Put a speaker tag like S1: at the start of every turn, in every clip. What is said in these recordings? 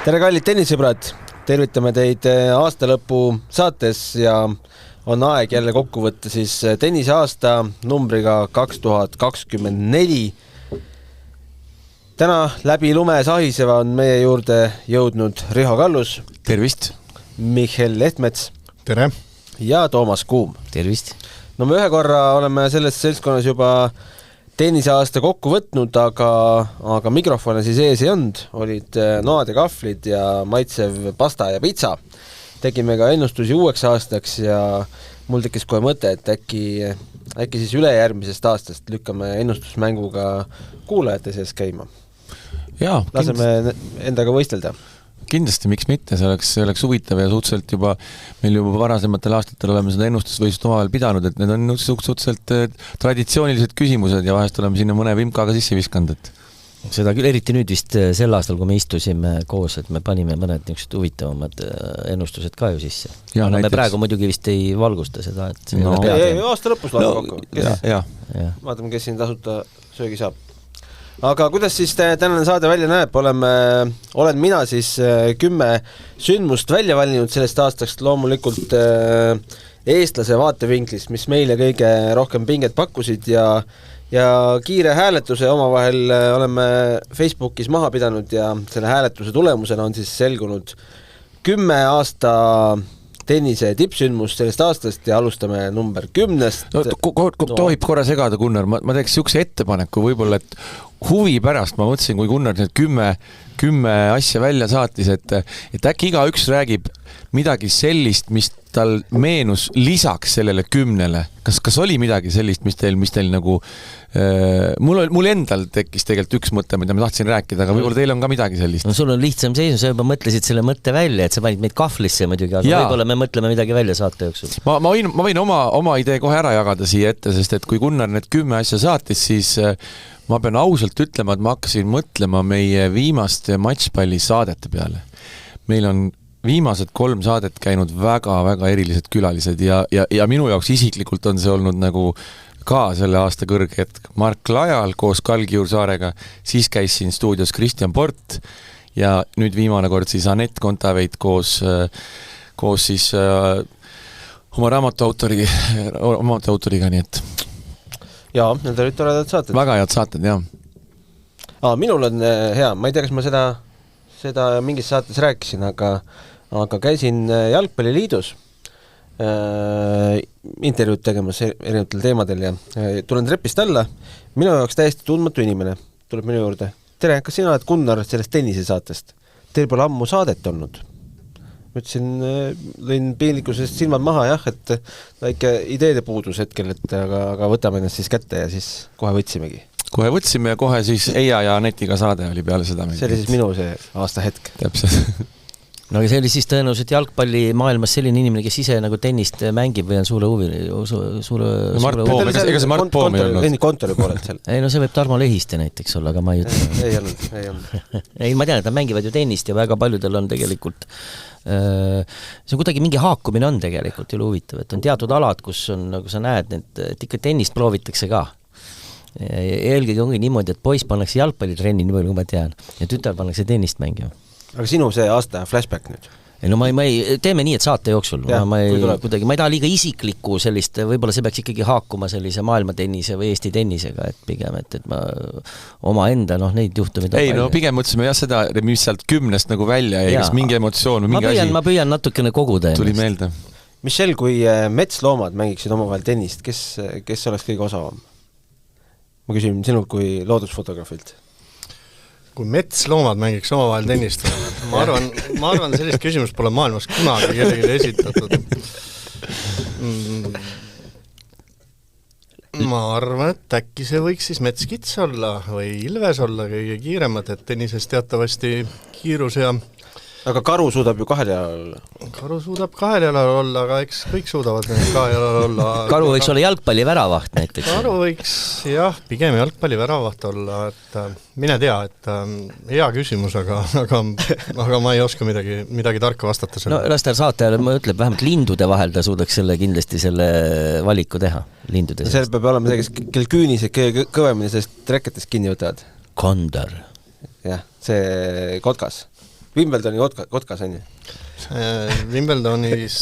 S1: Tere kallid tennisõbrad, tervitame teid aastalõpu saates ja on aeg jälle kokku võtta siis tennisaasta numbriga 2024. Täna läbi lume sahiseva on meie juurde jõudnud Riho Kallus.
S2: Tervist.
S1: Mihkel Lehtmets.
S3: Tere.
S1: Ja Toomas Kuum.
S4: Tervist.
S1: No me ühe korra oleme selles seltskonnas juba tennisaasta kokku võtnud, aga mikrofone siis ees ei olnud. Olid noad ja kahvlid ja maitsev pasta ja pitsa. Tegime ka ennustusi uueks aastaks ja mul tekkis kohe mõte, et äkki siis ülejärgmisest aastast lükkame ennustusmänguga kuulajate sees käima.
S2: Jaa,
S1: laseme endaga võistelda.
S2: Kindlasti, miks mitte, see oleks huvitav ja suhteliselt juba meil juba varasematel aastatel oleme seda ennustusvõistlust omavahel pidanud, et need on suhteliselt traditsioonilised küsimused ja vahest oleme sinna mõne vimkaga sisse viskanud.
S4: Seda küll eriti nüüd vist sel aastal, kui me istusime koos, et me panime mõned niisugused huvitavamad ennustused ka ju sisse. Ja, me praegu muidugi vist ei valgusta seda, et
S1: aasta lõpus laadu kokku. Vaatame, kes siin tasuta söögi saab. Aga kuidas siis tänane saade välja näeb? Olen mina siis 10 sündmust välja valinud sellest aastast loomulikult eestlase vaatevinklist, mis meile kõige rohkem pinget pakkusid ja kiire hääletuse omavahel oleme Facebookis maha pidanud ja selle hääletuse tulemusena on siis selgunud 10 aasta tennise tippsündmus sellest aastast ja alustame number 10.
S2: Tohib korra segada, Gunnar, ma teeks siukse ettepaneku võib-olla, et huvi pärast ma mõtlesin, kui Gunnar need 10 asja välja saatis, et äkki igaüks räägib midagi sellist, mis tal meenus lisaks sellele 10. Kas oli midagi sellist, mis teil nagu mul endal tekkis tegelikult üks mõte, mida ma tahtsin rääkida, aga võib-olla teil on ka midagi sellist.
S4: No sul on lihtsam seisum, sa juba mõtlesid selle mõtte välja, et sa panid meid kahvlisse muidugi, aga võib-olla me mõtleme midagi välja saate jooksul.
S2: Ma võin oma idee kohe ära jagada siia ette, sest et kui Gunnar need 10 asja saatis, siis ma pean ausalt ütlema, et ma hakkasin mõtlema meie viimaste matšpalli saadete peale. Meil on viimased 3 saadet käinud väga-väga erilised külalised ja minu jaoks isiklikult on see olnud nagu ka selle aasta kõrge hetk. Mark Lajal koos Kalgiur Saarega, siis käis siin stuudios Kristjan Port ja nüüd viimane kord siis Anett Kontaveit koos siis oma raamatuautoriga, nii et
S1: jaa, need olid toredad saated.
S2: Väga head saated, jah.
S1: Minul on hea, ma ei tea, kas ma seda mingis saates rääkisin, aga käisin Jalgpalliliidus intervjuud tegemas erinevatel teemadel ja tulen trepist alla. Minu jaoks täiesti tundmatu inimene tuleb minu juurde. Tere, kas sina oled Gunnar sellest tennise saatest? Teil pole ammu saadet olnud. Ma ütlesin, lõin piinlikkusest silmad maha, jah, et väike ideede puudus hetkel, aga võtame ennast siis kätte ja siis kohe võtsimegi.
S2: Kohe võtsime ja kohe siis Eija ja Anetiga saade oli peale seda.
S1: See oli siis minu see aasta hetk.
S2: Täpselt.
S4: No aga see oli siis tõenäoliselt jalgpalli maailmas selline inimene, kes ise nagu tennist mängib või on suure huvi.
S2: Ega see Mart Poom ei olnud.
S1: Kontori poolelt seal.
S4: Ei, no see võib Tarmo Lehiste näiteks olla, aga ma ei ütle.
S1: Ei olnud.
S4: Ei, ma tean, et nad mängivad ju tennist ja väga paljudel on tegelikult see on kuidagi mingi haakumine on tegelikult ju huvitav, et on teatud alad, kus on, nagu sa näed, et ikka tennist proovitakse ka. Eelkõige ongi niimoodi, et poiss pannakse jalgpallitrenni, nii palju kui ma tean, ja tütar pannakse tennist mängima.
S1: Aga sinu see aasta flashback nüüd?
S4: No ma ei teeme nii, et saate jooksul. Ma ei taha liiga isiklikku sellist, võib-olla see peaks ikkagi haakuma sellise maailmatennise või Eesti tennisega, et pigem, et ma oma enda, neid juhtumid
S2: ei, no pigem mõtlesime jah seda, mis sealt 10 nagu välja ja kas mingi emotsioon või mingi asi.
S4: Ma püüan natukene koguda.
S2: Tuli meelde.
S1: Michel, kui metsloomad mängiksid omavahel tennist, kes oleks kõige osavam? Ma küsin sinult kui loodusfotograafilt.
S3: Kui metsloomad mängiks omavahel tennist, ma arvan, sellist küsimust pole maailmas kunagi kellelegi esitatud. Ma arvan, et äkki see võiks siis Metskits olla või Ilves olla kõige kiiremad, et tennises teatavasti kiirus ja
S1: Aga karu suudab ju kahel jalal olla.
S3: Karu suudab kahel jalal olla, aga eks kõik suudavad kahel jalal olla.
S4: Karu võiks olla jalgpalli väravaht näiteks.
S3: Karu võiks, jah, pigem jalgpalli väravaht olla, et mine tea, et hea küsimus, aga ma ei oska midagi tarka vastata selle.
S4: No Rastar saatajale ma ütleb, vähemalt lindude vahel ta suudaks kindlasti selle valiku teha. Lindude
S1: see peab olema see, kel küünised kõvemini sellest reketest kinni võtavad.
S4: Kondor.
S1: Jah, see kotkas. Wimbledoni Kotkas on ju?
S3: Wimbledonis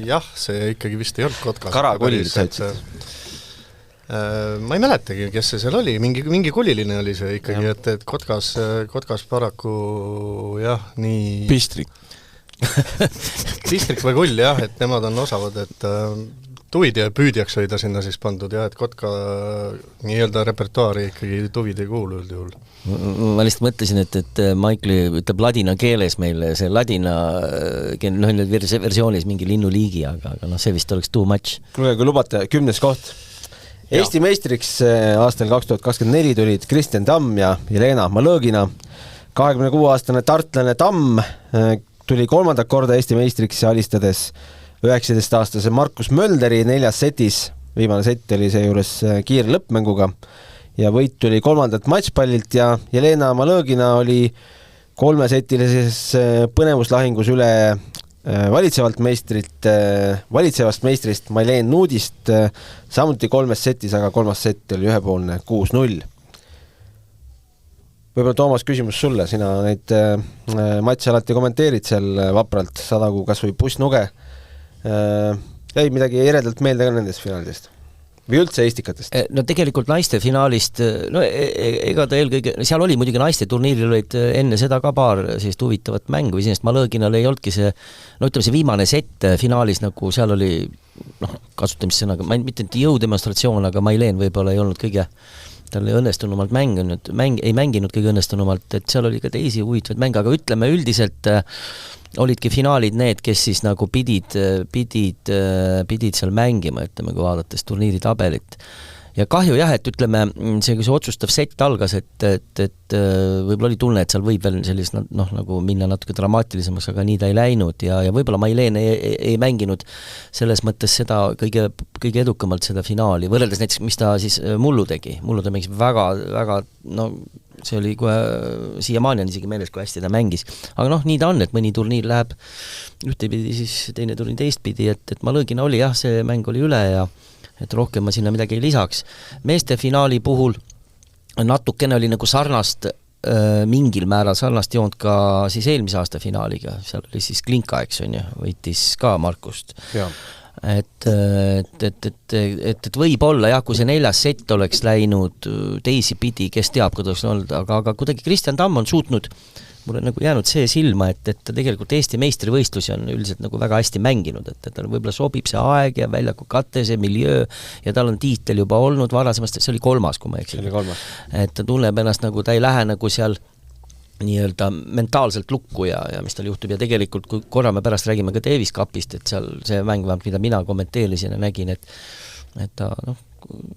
S3: jah, see ikkagi vist ei olnud Kotkas.
S1: Karakullid sa ütlesid.
S3: Ma ei mäletagi, kes see seal oli, mingi kuliline oli see ikkagi, et Kotkas paraku jah, nii
S2: Pistrik
S3: Pistrik või Kull jah, et nemad on osavad, et tuvid ja püüdjaks oli ta sinna siis pandud jah, et Kotka nii-öelda repertuaari ikkagi tuvid ei kuulu üldjuhul.
S4: Ma lihtsalt mõtlesin, et Maikli ütleb ladina keeles meile, see ladina versioonis mingi linnuliigi, aga see vist oleks too much.
S1: Kui lubate, 10. koht. Eesti meistriks aastal 2024 tulid Kristjan Tamm ja Jelena Malõgina. 26-aastane tartlane Tamm tuli 3. korda Eesti meistriks alistades 19-aastase Markus Mölderi 4. setis. Viimane sett oli seejuures kiire lõppmänguga ja võit tuli 3. matšpallilt ja Jelena Malõgina oli 3-setilises põnevuslahingus üle valitsevast meistrist Maileen Nuudist, samuti 3 setis, aga 3. sett oli ühepoolne 6-0. Võib-olla Toomas, küsimus sulle, sina neid matše alati kommenteerid seal vapralt, sadagu kas või pussnuge. Jäi midagi eredalt meelde ka nendest finaalidest? Või üldse eestikatest?
S4: No tegelikult naiste finaalist, no ega ta eelkõige, seal oli muidugi naiste turniiril olid enne seda ka paar sellist huvitavat mängu, iseenesest Malõginal ei olnudki see, no ütleme see viimane sett finaalis nagu seal oli, kasutamissõnaga, mitte jõudemonstratsioon, aga Maileen võib-olla ei olnud kõige, tal ei õnnestunumalt ei mänginud kõige õnnestunumalt, et seal oli ka teisi huvitavaid mänge, aga ütleme üldiselt olidki finaalid need, kes siis nagu pidid seal mängima, ütleme, kui vaadates turniiri tabelit. Ja kahju jah, et ütleme, see otsustav sett algas, et võib-olla oli tunne, et seal võib veel sellist nagu minna natuke dramaatilisemaks, aga nii ta ei läinud ja võib-olla Maileen ei mänginud selles mõttes seda kõige edukamalt seda finaali, võrreldes näiteks, mis ta siis mullu tegi. Mullu ta mängis väga, see oli kohe, siiamaani on isegi meeles, kui hästi ta mängis. Aga nii ta on, et mõni turniir läheb ühtepidi, siis teine turniir teistpidi, et Malõgina oli jah, see mäng oli üle ja et rohkem ma sinna midagi ei lisaks. Meeste finaali puhul natukene oli nagu sarnast, mingil määral sarnast joont ka siis eelmise aasta finaaliga, seal oli siis Klinka, eks on ju, võitis ka Markust.
S1: Ja.
S4: Et võib-olla jah, kui see 4. sett oleks läinud teisi pidi, kes teab, kuidas on olnud, aga kuidagi Kristjan Tamm on suutnud, mul on nagu jäänud see silma, et ta tegelikult Eesti meistrivõistlusi on üldiselt nagu väga hästi mänginud, et tal võib-olla sobib see aeg ja väljaku kate, see miljöö ja tal on tiitel juba olnud varasemast, see oli 3, kui ma eksin. Et ta tunneb ennast nagu, ta ei lähe nagu seal nii-öelda mentaalselt lukku ja mis tal juhtub ja tegelikult, kui korra me pärast räägime ka Davis Cupist, et seal see mäng, mida mina kommenteerisin ja nägin, et ta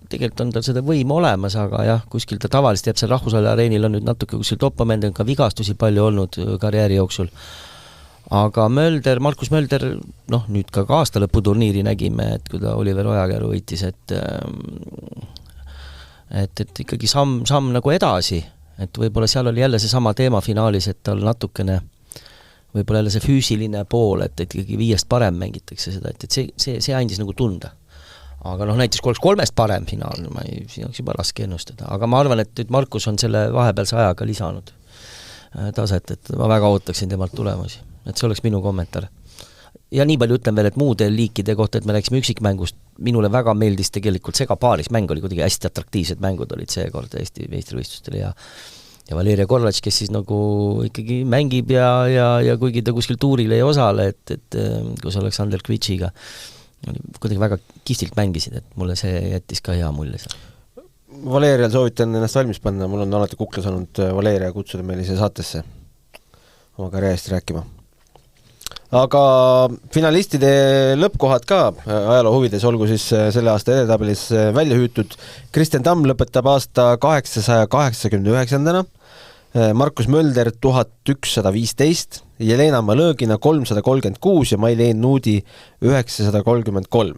S4: tegelikult on tal seda võim olemas, aga jah, kuskil ta tavaliselt jääb seal rahvusvahelisel areenil on nüüd natuke kuskil toppamende, on ka vigastusi palju olnud karjääri jooksul. Aga Markus Mölder, nüüd ka aastalõputurniiri nägime, et kui ta Oliver Ojakäru võitis, et ikkagi samm nagu edasi, et võib-olla seal oli jälle see sama teema finaalis, et tal natukene võib-olla jälle see füüsiline pool, et ikkagi 5 parem mängitakse seda, et see andis nagu tunda. Aga näiteks kui oleks 3 parem finaal, siin oleks juba raske ennustada, aga ma arvan, et nüüd Markus on selle vahepealse ajaga lisanud taset, et ma väga ootaksin temalt tulemusi, et see oleks minu kommentaar. Ja nii palju ütlen veel, et muude liikide kohta, et me rääksime üksikmängust, minule väga meeldis tegelikult segapaaris mäng oli kuidagi hästi atraktiivsed mängud olid seekord Eesti meistrivõistlustel ja Valeria Korlatš, kes siis nagu ikkagi mängib ja kuigi ta kuskil tuuril ei osale, et kus Aleksander Kvitšiga kuidagi väga kistilt mängisid, et mulle see jättis ka hea mulje seal.
S1: Valerial soovitan ennast valmis panna, mul on alati kuklas olnud Valeria kutsuda meile siia saatesse oma karjäärist rääkima. Aga finalistide lõppkohad ka ajaloo huvides, olgu siis selle aasta edetabelis välja hüütud. Kristjan Tamm lõpetab aasta 889-ndana, Markus Mölder 1115, Jelena Malõgina 336 ja Maileen Nuudi 933.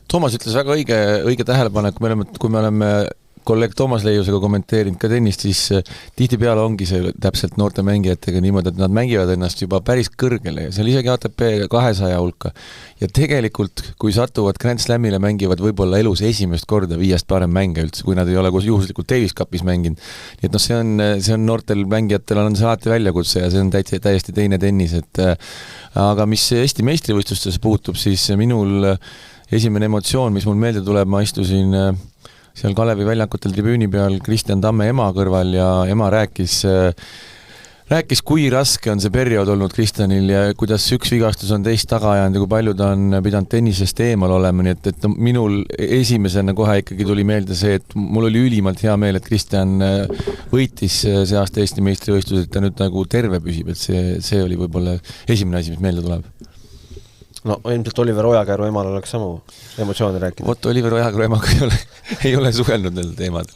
S2: Toomas ütles väga õige tähelepanek, kui me oleme kolleeg Toomas Leiusega kommenteerinud ka tennist, siis tihtipeale ongi see täpselt noorte mängijatega niimoodi, et nad mängivad ennast juba päris kõrgele ja seal isegi ATP 200 hulka. Ja tegelikult, kui satuvad Grand Slamile, mängivad võib-olla elus esimest korda 5 parem mänge üldse, kui nad ei ole juhuslikult Davis Cupis mänginud. Nii et see on noortel mängijatel on see alati väljakutse ja see on täiesti teine tennis, aga mis Eesti meistrivõistlustes puutub, siis minul esimene emotsioon, mis mul meelde tuleb, ma istusin seal Kalevi väljakutel tribüüni peal Kristjan Tamme ema kõrval ja ema rääkis, kui raske on see periood olnud Kristjanil ja kuidas üks vigastus on teist taga ajanud ja kui palju ta on pidanud tennisest eemal olema, nii et minul esimesena kohe ikkagi tuli meelde see, et mul oli ülimalt hea meel, et Kristjan võitis see aasta Eesti meistrivõistlused, et ta nüüd nagu terve püsib, et see oli võib-olla esimene asi, mis meelde tuleb.
S1: No ilmselt Oliver Ojakäru emal oleks samu emotsioone rääkida.
S2: Vot Oliver Ojakäru emaga ei ole suhelnud nendel teemadel.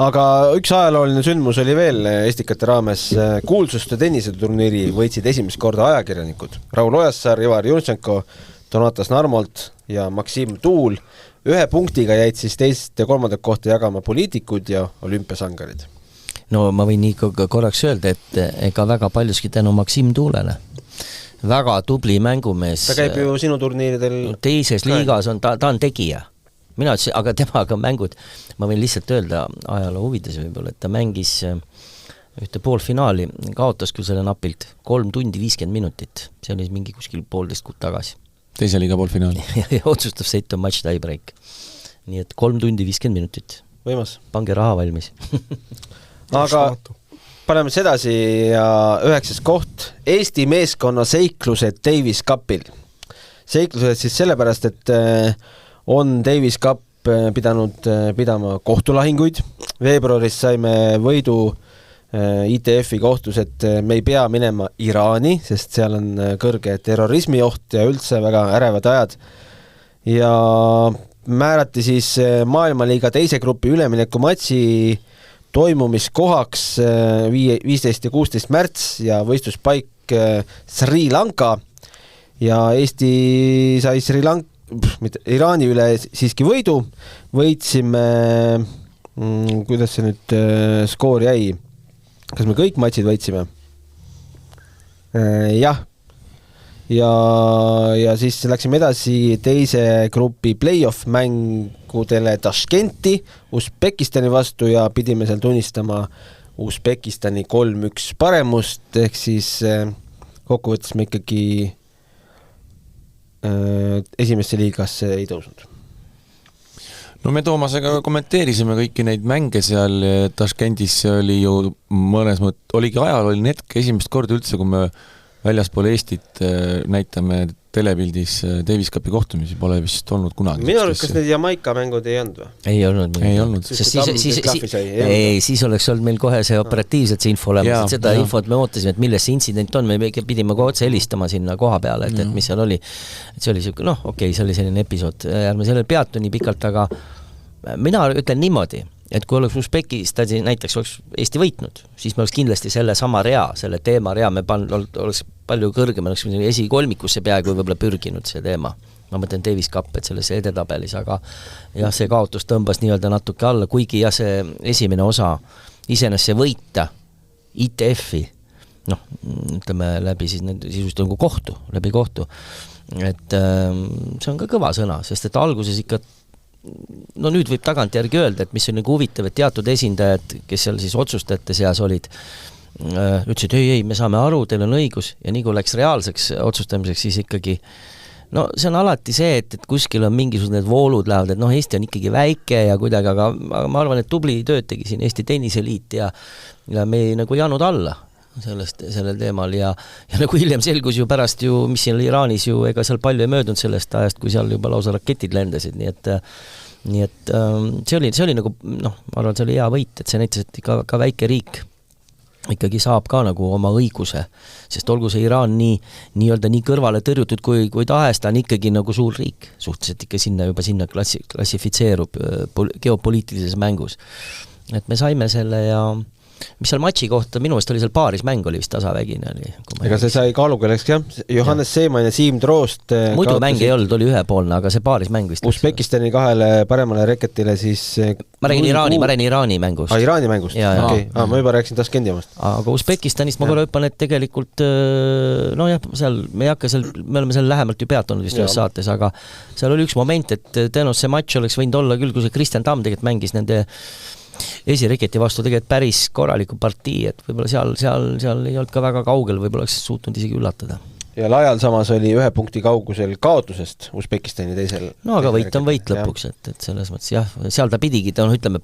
S1: Aga üks ajalooline sündmus oli veel Estikate raames. Kuulsuste tenniseturniiri võitsid esimest korda ajakirjanikud. Raul Ojassaar, Ivar Jurtšenko, Donatas Narmolt ja Maksim Tuul. 1 punktiga jäid siis teist ja kolmandat kohta jagama poliitikud ja olümpiasangarid.
S4: No ma võin nii korraks öelda, et ega väga paljuski tänu Maksim Tuulele. Väga tubli mängumees.
S1: Ta käib ju sinu turniiridel.
S4: Teises liigas on, ta on tegija. Mina ütlesin, aga temaga mängud, ma võin lihtsalt öelda ajaloo huvides võib-olla, et ta mängis ühte poolfinaali, kaotas küll selle napilt 3 tundi 50 minutit. See oli mingi kuskil 1,5 kuud tagasi.
S2: Teise liiga poolfinaali.
S4: ja otsustav sõit on match tiebreak. Nii et 3 tundi 50 minutit.
S1: Võimas.
S4: Pange raha valmis.
S1: Aga paneme sedasi ja 9. koht Eesti meeskonna seiklused Davis Cupil. Seiklused siis sellepärast, et on Davis Cup pidama kohtulahinguid. Veebruaris saime võidu ITF-i kohtus, et me ei pea minema Iraani, sest seal on kõrge terrorismioht ja üldse väga ärevad ajad. Ja määrati siis maailmaliiga teise grupi ülemineku matši toimumiskohaks 15 ja 16 märts ja võistluspaik Sri Lanka ja Eesti sai Iraani üle siiski võidu. Võitsime, kuidas see nüüd skoor jäi? Kas me kõik matšid võitsime? Jah. Ja siis läksime edasi teise grupi play-off mängudele Taškenti Usbekistani vastu ja pidime seal tunnistama Usbekistani 3-1 paremust, ehk siis kokkuvõttes me ikkagi esimesse liigasse ei tõusnud.
S2: No me Toomasega kommenteerisime kõiki neid mänge seal Taškendis, see oli ju mõnes oligi ajalooline hetk, esimest korda üldse, kui me väljaspool Eestit näitame telepildis Davis Cupi kohtumisi, pole vist olnud kunagi.
S1: Minu arust, kas need Jamaika mängud ei olnud või?
S4: Ei olnud.
S2: Ei olnud.
S4: Siis oleks olnud meil kohe see operatiivselt see info olemas, et seda infot me ootasime, et milles see intsident on, me pidime kohe otse helistama sinna koha peale, et mis seal oli. Et see oli selline, see oli selline episood. Ärme sellel peatu nii pikalt, aga mina ütlen niimoodi, et kui oleks Usbekistani näiteks oleks Eesti võitnud, siis me oleks kindlasti selle sama selle teema me oleks palju kõrgem, oleks esikolmikusse peaaegu võib-olla pürginud see teema. Ma mõtlen Davis Cup, et selles edetabelis, aga jah, see kaotus tõmbas nii-öelda natuke alla, kuigi jah, see esimene osa iseenesest see võita ITF-i, ütleme läbi siis sisust nagu läbi kohtu, et see on ka kõva sõna, sest et alguses ikka nüüd võib tagantjärgi öelda, et mis on nagu huvitav, et teatud esindajad, kes seal siis otsustajate seas olid, ütlesid, ei, me saame aru, teil on õigus, ja nii kui läks reaalseks otsustamiseks, siis ikkagi see on alati see, et kuskil on mingisugused need voolud lähevad, et Eesti on ikkagi väike ja kuidagi, aga ma arvan, et tubli tööd tegi siin Eesti tenniseliit ja me ei nagu jäänud alla sellel teemal ja nagu hiljem selgus ju pärast mis siin Iraanis ega seal palju ei möödunud sellest ajast, kui seal juba lausa raketid lendasid, nii et see oli nagu, ma arvan, see oli hea võit, et see näitas, et ka väike riik ikkagi saab ka nagu oma õiguse, sest olgu see Iraan nii-öelda nii kõrvale tõrjutud kui tahes, ta on ikkagi nagu suur riik, suhteliselt ikka sinna klassifitseerub geopoliitilises mängus. Et me saime selle mis seal matši kohta, minu meelest oli seal paaris mäng oli vist tasavägine oli.
S1: Ega see sai kaalukeeleks jah, Johannes Seeman ja Siim Troost
S4: muidu mäng ei olnud, oli ühepoolne, aga see paaris mäng vist
S1: Usbekistani kahele paremale reketile siis
S4: ma räägin Iraani mängust.
S1: Iraani mängust, okei. Ma juba rääkisin Taskenti omast.
S4: Aga Usbekistanist ma korra hüppan, et tegelikult no jah, seal me ei hakka seal, me oleme seal lähemalt ju peatunud vist ühes saates, aga seal oli üks moment, et tõenäoliselt see matš oleks võinud olla küll, kui see Kristjan Tamm tegelikult mängis nende esireketi vastu tegelikult päris korraliku partii, et võib-olla seal ei olnud ka väga kaugel, võib-olla oleks suutnud isegi üllatada. Ja
S1: Lajal samas oli 1 punkti kaugusel kaotusest Usbekistani teisel.
S4: No aga võit on võit lõpuks, et selles mõttes jah, seal ta pidigi, ta ütleme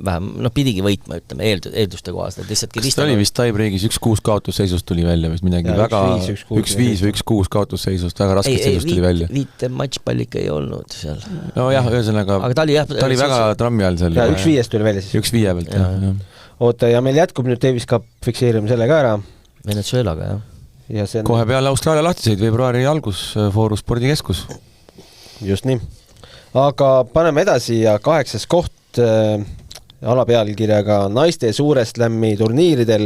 S4: vähem, pidigi võitma, ütleme, eelduste kohast, et lihtsalt
S2: kas ta oli vist tiebreakis 1-6 kaotusseisust tuli välja vist midagi ja, väga 1-5 või 1-6 kaotusseisust, väga raskelt seisust tuli välja.
S4: Viite matšpall ikka ei olnud seal.
S2: No jah, ühesõnaga ta oli väga trammi all seal.
S1: Ja 1-5 tuli välja siis.
S2: 1-5 pealt, jah.
S1: Oota, ja meil jätkub nüüd Davis Cup, fikseerime selle ka ära.
S4: Venezuelaga, jah.
S1: Ja see on...
S2: Kohe peale Austraalia lahtiseid, veebruari algus Fooru spordikeskus.
S1: Just nii. Aga paneme edasi ja 8. koht alapealkirjaga naiste suure slammi turniiridel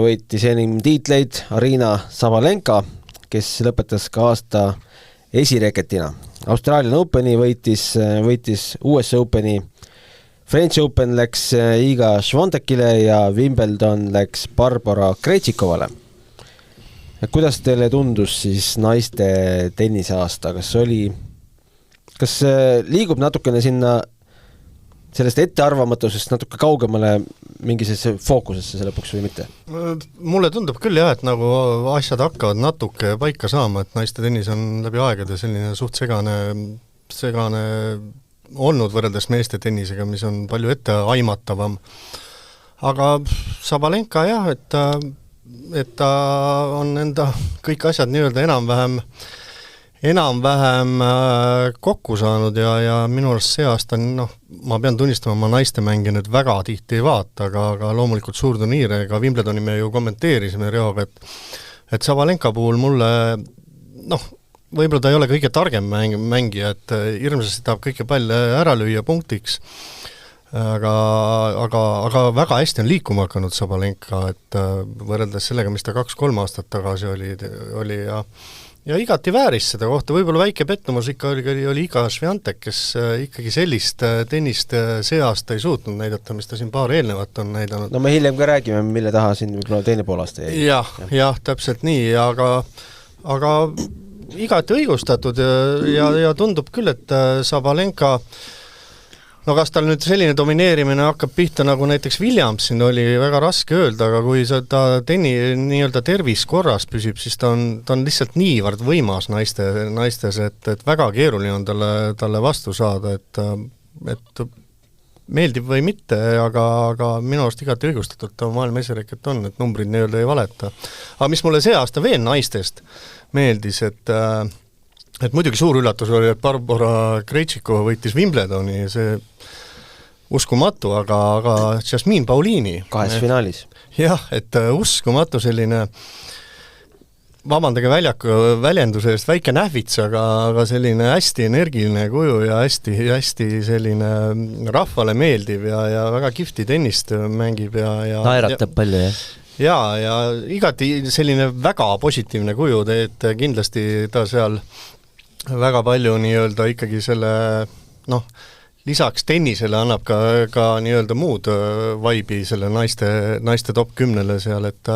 S1: võitis enim tiitleid Arina Sabalenka, kes lõpetas ka aasta esireketina. Australian Openi võitis US Openi, French Open läks Iga Swiatekile ja Wimbledon läks Barbara Krejčikovale. Kuidas teile tundus siis naiste tenniseaasta? Kas liigub natukene sinna sellest ettearvamatusest natuke kaugemale mingisesse fookusesse selle lõpuks või mitte?
S3: Mulle tundub küll jah, et nagu asjad hakkavad natuke paika saama, et naiste tennis on läbi aegade selline suht segane olnud võrreldes meeste tennisega, mis on palju etteaimatavam. Aga Sabalenka jah, et ta on enda kõik asjad nii-öelda enam-vähem kokku saanud ja minu arust see aasta, ma pean tunnistama, ma naiste mänge nüüd väga tihti ei vaata, aga loomulikult suur turniire, ka Wimbledoni me ju kommenteerisime Reoga, et Sabalenka puhul mulle, võib-olla ta ei ole kõige targem mängija, et hirmsasti tahab kõike palle ära lüüa punktiks, aga väga hästi on liikuma hakanud Sabalenka, et võrreldes sellega, mis ta 2-3 aastat tagasi oli ja igati vääris seda kohta, võib-olla väike pettumus ikka oli Iga Swiatek, kes ikkagi sellist tennist see aasta ei suutnud näidata, mis ta siin paar eelnevat on näidanud.
S1: No me hiljem ka räägime, mille taha siin võib-olla teine pool aasta jäi.
S3: Jah, täpselt nii, aga igati õigustatud ja tundub küll, et Sabalenka kas tal nüüd selline domineerimine hakkab pihta, nagu näiteks Williamsin oli väga raske öelda, aga kui ta nii-öelda tervis korras püsib, siis ta on lihtsalt niivõrd võimas naistes, et väga keeruline on talle vastu saada, et meeldib või mitte, aga minu arust igati õigustatud ta maailma esireket on, et numbrid nii-öelda ei valeta. Aga mis mulle see aasta veel naistest meeldis, et muidugi suur üllatus oli, et Barbara Krejčikova võitis Wimbledoni, see uskumatu, aga Jasmine Paulini
S1: 2 finaalis.
S3: Jah, et uskumatu selline, vabandage väljenduse eest, väike nähvits, aga selline hästi energiline kuju ja hästi selline rahvale meeldiv ja väga kihvti tennist mängib ja
S4: naeratab palju, jah?
S3: Ja igati selline väga positiivne kuju, et kindlasti ta seal väga palju nii-öelda ikkagi selle, lisaks tennisele annab ka nii-öelda muud vaibi selle naiste top 10-le seal, et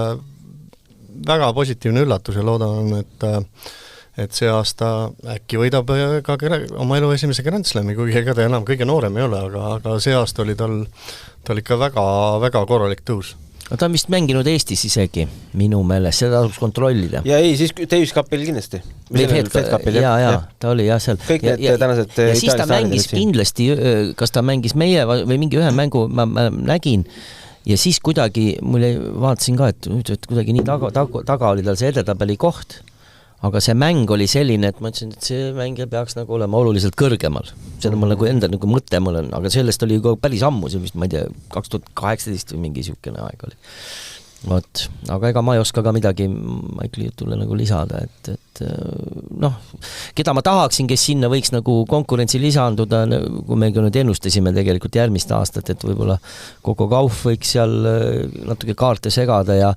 S3: väga positiivne üllatus ja loodan, et see aasta äkki võidab ka oma elu esimese Grand Slami, kuigi ega ta enam kõige noorem ei ole, aga see aasta oli tal ikka väga, väga korralik tõus.
S4: Ta on vist mänginud Eestis isegi, minu meelest, seda tasuks kontrollida.
S1: Ja ei, siis Davis Cupil kindlasti.
S4: Ta oli jah seal.
S1: Kõik need tänased
S4: ja siis ta mängis kindlasti, kas ta mängis meie või mingi ühe mängu ma nägin, ja siis kuidagi, mulle vaatasin ka, et kuidagi nii taga oli tal see edetabeli koht, aga see mäng oli selline, et ma ütlesin, et see mängija peaks nagu olema oluliselt kõrgemal. Seda mul nagu enda nagu mõte mul on, aga sellest oli ju päris ammu, see vist, ma ei tea, 2018 või mingi sihukene aeg oli. Vot, aga ega ma ei oska ka midagi Maikli jutule nagu lisada, et noh, keda ma tahaksin, kes sinna võiks nagu konkurentsi lisanduda, kui me nüüd ennustasime tegelikult järgmist aastat, et võib-olla Coco Gauff võiks seal natuke kaarte segada ja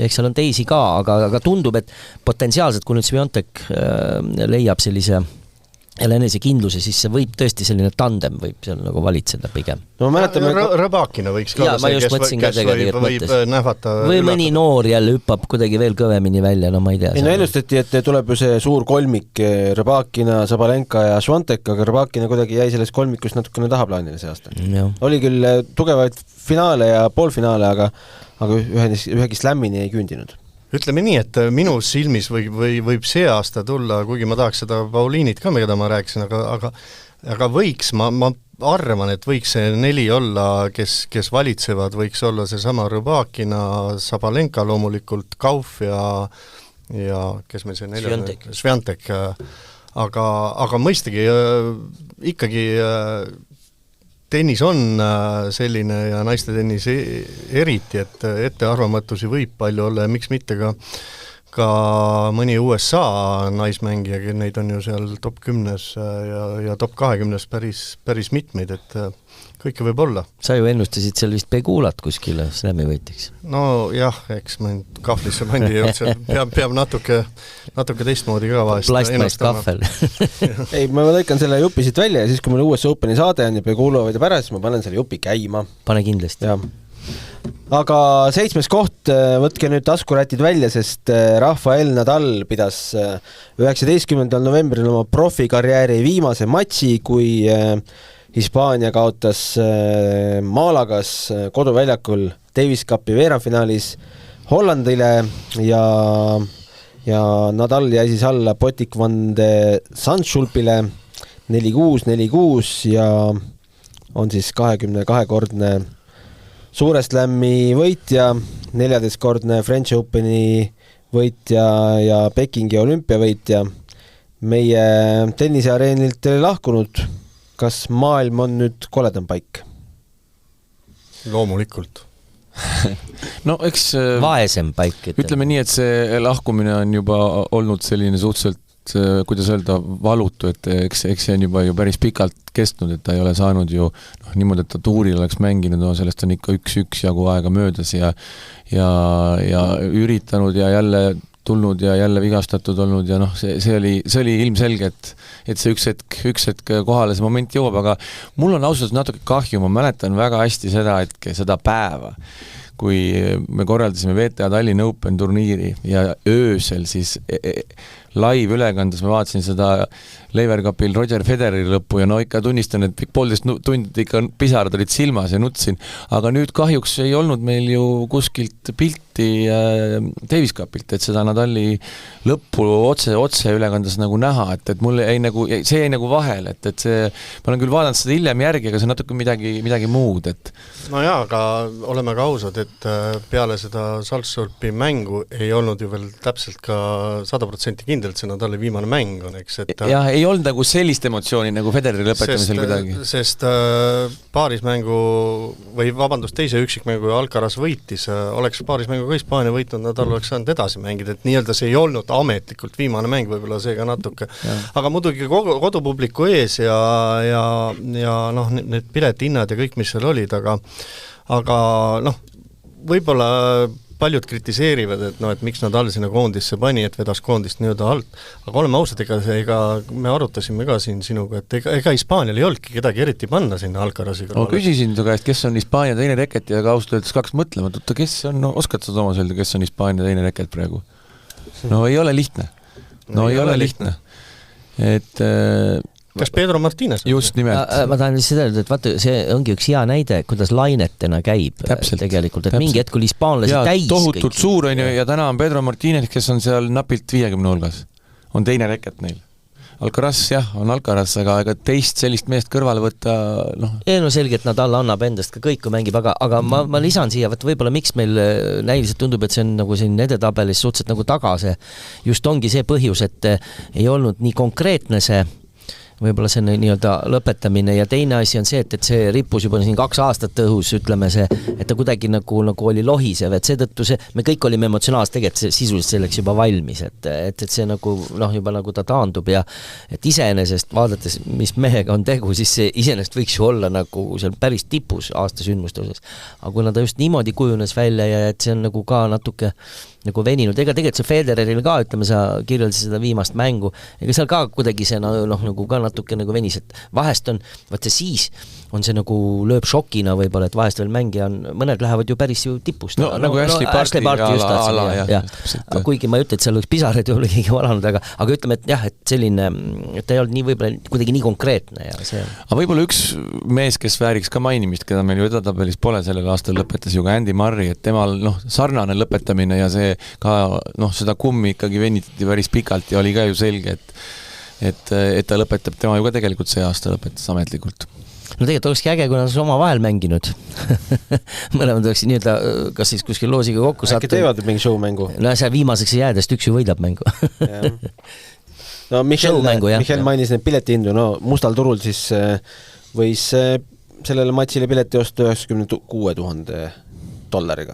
S4: eks seal on teisi ka, aga tundub, et potentsiaalselt, kui nüüd Swiatek leiab sellise jälle enesekindluse, siis see võib tõesti selline tandem võib seal nagu valitseda pigem.
S1: No mäletame...
S3: Rõbakina võiks ka
S4: võib nähvata või mõni noor jälle hüppab kuidagi veel kõvemini välja, no ma ei tea.
S1: No ennustati, et tuleb ju see suur kolmik Rõbakina, Sabalenka ja Swiatek, aga Rõbakina kuidagi jäi sellest kolmikust natukene tahaplaanile see aasta. Oli küll tugevaid finaale ja poolfinaale, aga ühegi slämmini ei küündinud.
S3: Ütleme nii, et minu silmis võib see aasta tulla, kuigi ma tahaks seda Pauliinit ka, mida ma rääkisin, aga võiks, ma arvan, et võiks see 4 olla, kes valitsevad, võiks olla see sama Rõbakina, Sabalenka loomulikult, Gauff ja kes meil see 4? Swiatek. Aga mõistagi ikkagi tennis on selline ja naiste tennis eriti, et ettearvamatusi võib palju olla ja miks mitte ka mõni USA naismängija, neid on ju seal top 10 ja top 20 päris mitmeid, et kõike võib olla.
S4: Sa ju ennustasid seal vist Pegulat kuskile slämi võitiks.
S3: No jah, eks ma kahvlisse pandi jõudse, peab natuke teistmoodi ka vahest
S4: plastmaist kahvel.
S1: Ei, ma lõikan selle jupi siit välja ja siis, kui meil US Openi saade on ja Pegula võidab ära, siis ma panen selle jupi käima.
S4: Pane kindlasti.
S1: Ja. Aga 7. koht, võtke nüüd taskurätid välja, sest Rafael Nadal pidas 19. novembril oma profikarjääri viimase matši, kui Hispaania kaotas Malagas koduväljakul Davis Cupi veerandfinaalis Hollandile ja Nadal jäi siis alla Botic van de Zandschulpile 4-6, 4-6 ja on siis 22-kordne Suure Slami võitja, 14-kordne French Openi võitja ja Pekingi olümpiavõitja. Meie tenniseareenilt lahkunud. Kas maailm on nüüd koledam paik?
S3: Loomulikult.
S2: No eks
S4: vaesem paik.
S2: Ütleme nii, et see lahkumine on juba olnud selline suhteliselt, kuidas öelda, valutu, et eks see on juba ju päris pikalt kestnud, et ta ei ole saanud ju niimoodi, et ta tuuril oleks mänginud, sellest on ikka üks jagu aega möödas ja üritanud ja jälle tulnud ja jälle vigastatud olnud ja see oli ilmselge, et see üks hetk kohale see moment jõuab, aga mul on ausalt natuke kahju, ma mäletan väga hästi seda päeva, kui me korraldasime VTA Tallinna Open turniiri ja öösel siis live ülekandes ma vaatasin seda Lever Cupil Roger Federeri lõppu ja ikka tunnistan, et 1,5 tundi ikka pisarad olid silmas ja nutsin, aga nüüd kahjuks ei olnud meil ju kuskilt pilti Davis Cupilt, et seda Nadali lõppu otse ülekandes nagu näha, et mul see jäi nagu vahel, et see, ma olen küll vaadanud seda hiljem järgi, aga see on natuke midagi muud, et
S3: no jaa, aga oleme ka ausad, et peale seda Salzburgi mängu ei olnud ju veel täpselt ka 100% kindlalt see Nadali viimane mäng on, eks, et
S2: jah, ei olnud nagu sellist emotsiooni nagu Federeri lõpetamisel kuidagi.
S3: Sest paarismängu või vabandust, teise üksikmängu Alcaraz võitis, oleks paarismängu ka Hispaania võitnud, Nadal oleks saanud edasi mängida, et nii-öelda see ei olnud ametlikult viimane mäng, võib-olla see ka natuke. Aga muidugi kodupubliku ees ja need piletihinnad ja kõik, mis seal olid, aga võib-olla paljud kritiseerivad, et miks Nadal sinna koondisse pani, et vedas koondist nii-öelda alt. Aga oleme ausad, ega me arutasime ka siin sinuga, et ega Hispaanial ei olnudki kedagi eriti panna sinna Alcarazi kõrvale.
S2: Ma küsisin su käest, kes on Hispaania teine reket ja ausalt öeldes kaks mõtlema, kes on, oskad sa Toomas öelda, kes on Hispaania teine reket praegu? No ei ole lihtne. Et
S3: kas Pedro Martínez?
S2: Just nimelt.
S4: Ma tahan lihtsalt öelda, et vaata, see ongi üks hea näide, kuidas lainetena käib tegelikult, et mingi hetk oli hispaanlasi täis.
S2: Tohutult suur on ja täna on Pedro Martínez, kes on seal napilt 50 hulgas. On teine reket neil. Alcaraz, jah, on Alcaraz, aga teist sellist meest kõrvale võtta,
S4: selge, et Nadal annab endast ka kõik, kui mängib, aga ma lisan siia, võib-olla miks meil näiliselt tundub, et see on nagu siin edetabelis suhteliselt nagu taga see, just ongi see põhjus, et ei olnud nii konkreetne see võib-olla see nii-öelda lõpetamine ja teine asi on see, et see rippus juba siin 2 aastat õhus, ütleme see, et ta kuidagi nagu oli lohisev, et seetõttu me kõik olime emotsionaalselt tegelikult sisuliselt selleks juba valmis, et see nagu juba nagu ta taandub ja et iseenesest vaadates, mis mehega on tegu, siis see iseenesest võiks ju olla nagu seal päris tipus aastasündmuste osas. Aga kuna ta just niimoodi kujunes välja ja et see on nagu ka natuke nagu veninud, ega tegelikult see Federeril ka, ütleme, sa kirjeldasid seda viimast mängu, ega seal ka kuidagi see nagu ka natuke nagu venis, et vahest on, vaat see siis on see nagu lööb šokina võib-olla, et vahest veel mängija on, mõned lähevad ju päris ju tipust.
S2: Nagu Ashley Barty
S4: ala. Kuigi ma ei ütle, et seal oleks pisarad ju oli keegi valanud, aga ütleme, et jah, et selline, et ta ei olnud nii võib-olla kuidagi nii konkreetne ja see.
S2: Aga võib-olla üks mees, kes vääriks ka mainimist, keda meil ju edatabelis pole sellel aastal, lõpetas ju ka Andy Murray, et temal sarnane lõpetamine ja see ka seda kummi ikkagi venitati päris pikalt ja oli ka ju selge, et ta lõpetab, tema ju ka tegelikult see aasta lõpetas ametlikult.
S4: No tegelikult olekski äge, kui nad oma vahel mänginud. Mõlemad oleks nii-öelda, kas siis kuskil loosiga kokku
S1: saata. Äkki teevad mingi show-mängu?
S4: No see viimaseks jäädest üks ju võidab mängu.
S1: No Michel mainis need piletihindu, no mustal turul siis võis sellele matšile pileti osta $96,000.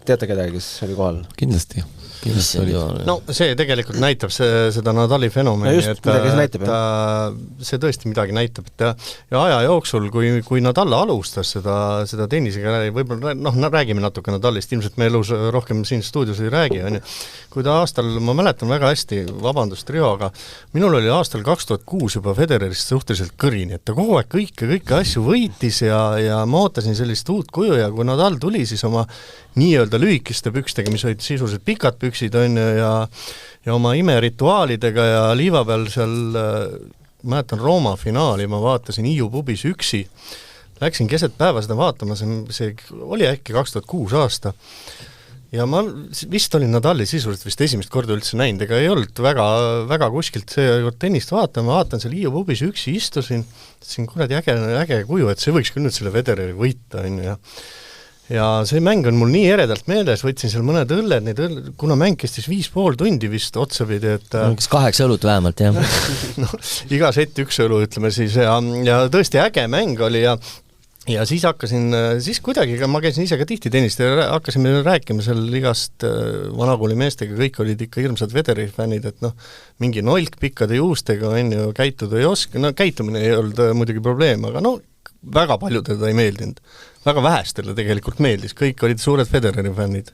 S1: Teate kedagi, kes oli kohal?
S2: Kindlasti
S3: No see tegelikult näitab seda Nadali fenomeni, et see tõesti midagi näitab, et ja aja jooksul, kui Nadal alustas seda tennisega, võib-olla räägime natuke Nadalist, ilmselt me elus rohkem siin stuudios ei räägi, kui ta aastal, ma mäletan väga hästi, vabandust Rio, aga minul oli aastal 2006 juba Federerist suhteliselt kõrini, et ta kogu aeg kõiki asju võitis ja ma ootasin sellist uut kuju ja kui Nadal tuli, siis oma nii-öelda lühikeste pükstega, mis olid sisuliselt pikad püksid on ja oma imerituaalidega ja liiva peal seal, mäletan Rooma finaali, ma vaatasin Iiu pubis üksi, läksin keset päeva seda vaatama, see oli äkki 2006 aasta ja ma vist olin Nadali sisuliselt vist esimest korda üldse näinud, ega ei olnud väga kuskilt see tennist vaatan seal Iiu pubis üksi istusin, siin kuradi äge kuju, et see võiks küll nüüd selle Federeri võita ja see mäng on mul nii eredalt meeles, võtsin seal mõned õlled, kuna mäng kestis 5,5 tundi vist otsapidi, et
S4: kas 8 õlut vähemalt, jah?
S3: Iga sett 1 õlu, ütleme siis, ja tõesti äge mäng oli ja siis siis kuidagi, ma käisin ise ka tihti tennist ja hakkasime rääkima seal igast vanakooli meestega, kõik olid ikka hirmsad Federeri fännid, et mingi nolk pikkade juustega on ju, käituda ei oska, käitumine ei olnud muidugi probleem, aga väga paljudele ta ei meeldinud. Väga vähestele tegelikult meeldis, kõik olid suured Federeri fännid.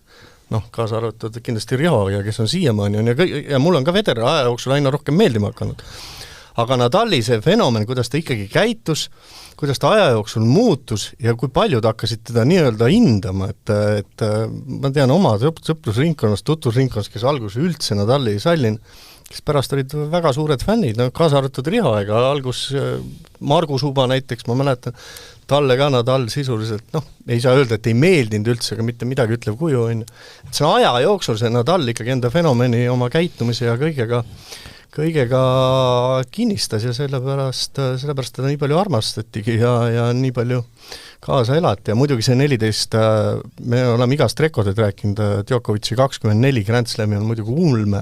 S3: Kaasa arvatud kindlasti Rio ja kes on siiamaani ja mul on ka Federer aja jooksul aina rohkem meeldima hakanud. Aga Nadali see fenomen, kuidas ta ikkagi käitus, kuidas ta aja jooksul muutus ja kui paljud hakkasid teda nii-öelda hindama, et ma tean oma sõprusringkonnast, tutvusringkonnast, kes alguses üldse Nadali ei sallin, kes pärast olid väga suured fännid, kaasa arvatud Riho, ega algus Margus Uba näiteks, ma mäletan, talle ka Nadal sisuliselt, ei saa öelda, et ei meeldinud üldse, aga mitte midagi ütlev kuju on. Et see aja jooksul see Nadal ikkagi enda fenomeni oma käitumise ja kõigega kinnistas ja sellepärast teda nii palju armastatigi ja nii palju kaasa elati ja muidugi see 14, me oleme igast rekordid rääkinud, Djokovic'i 24 Grand Slami on muidugi ulme,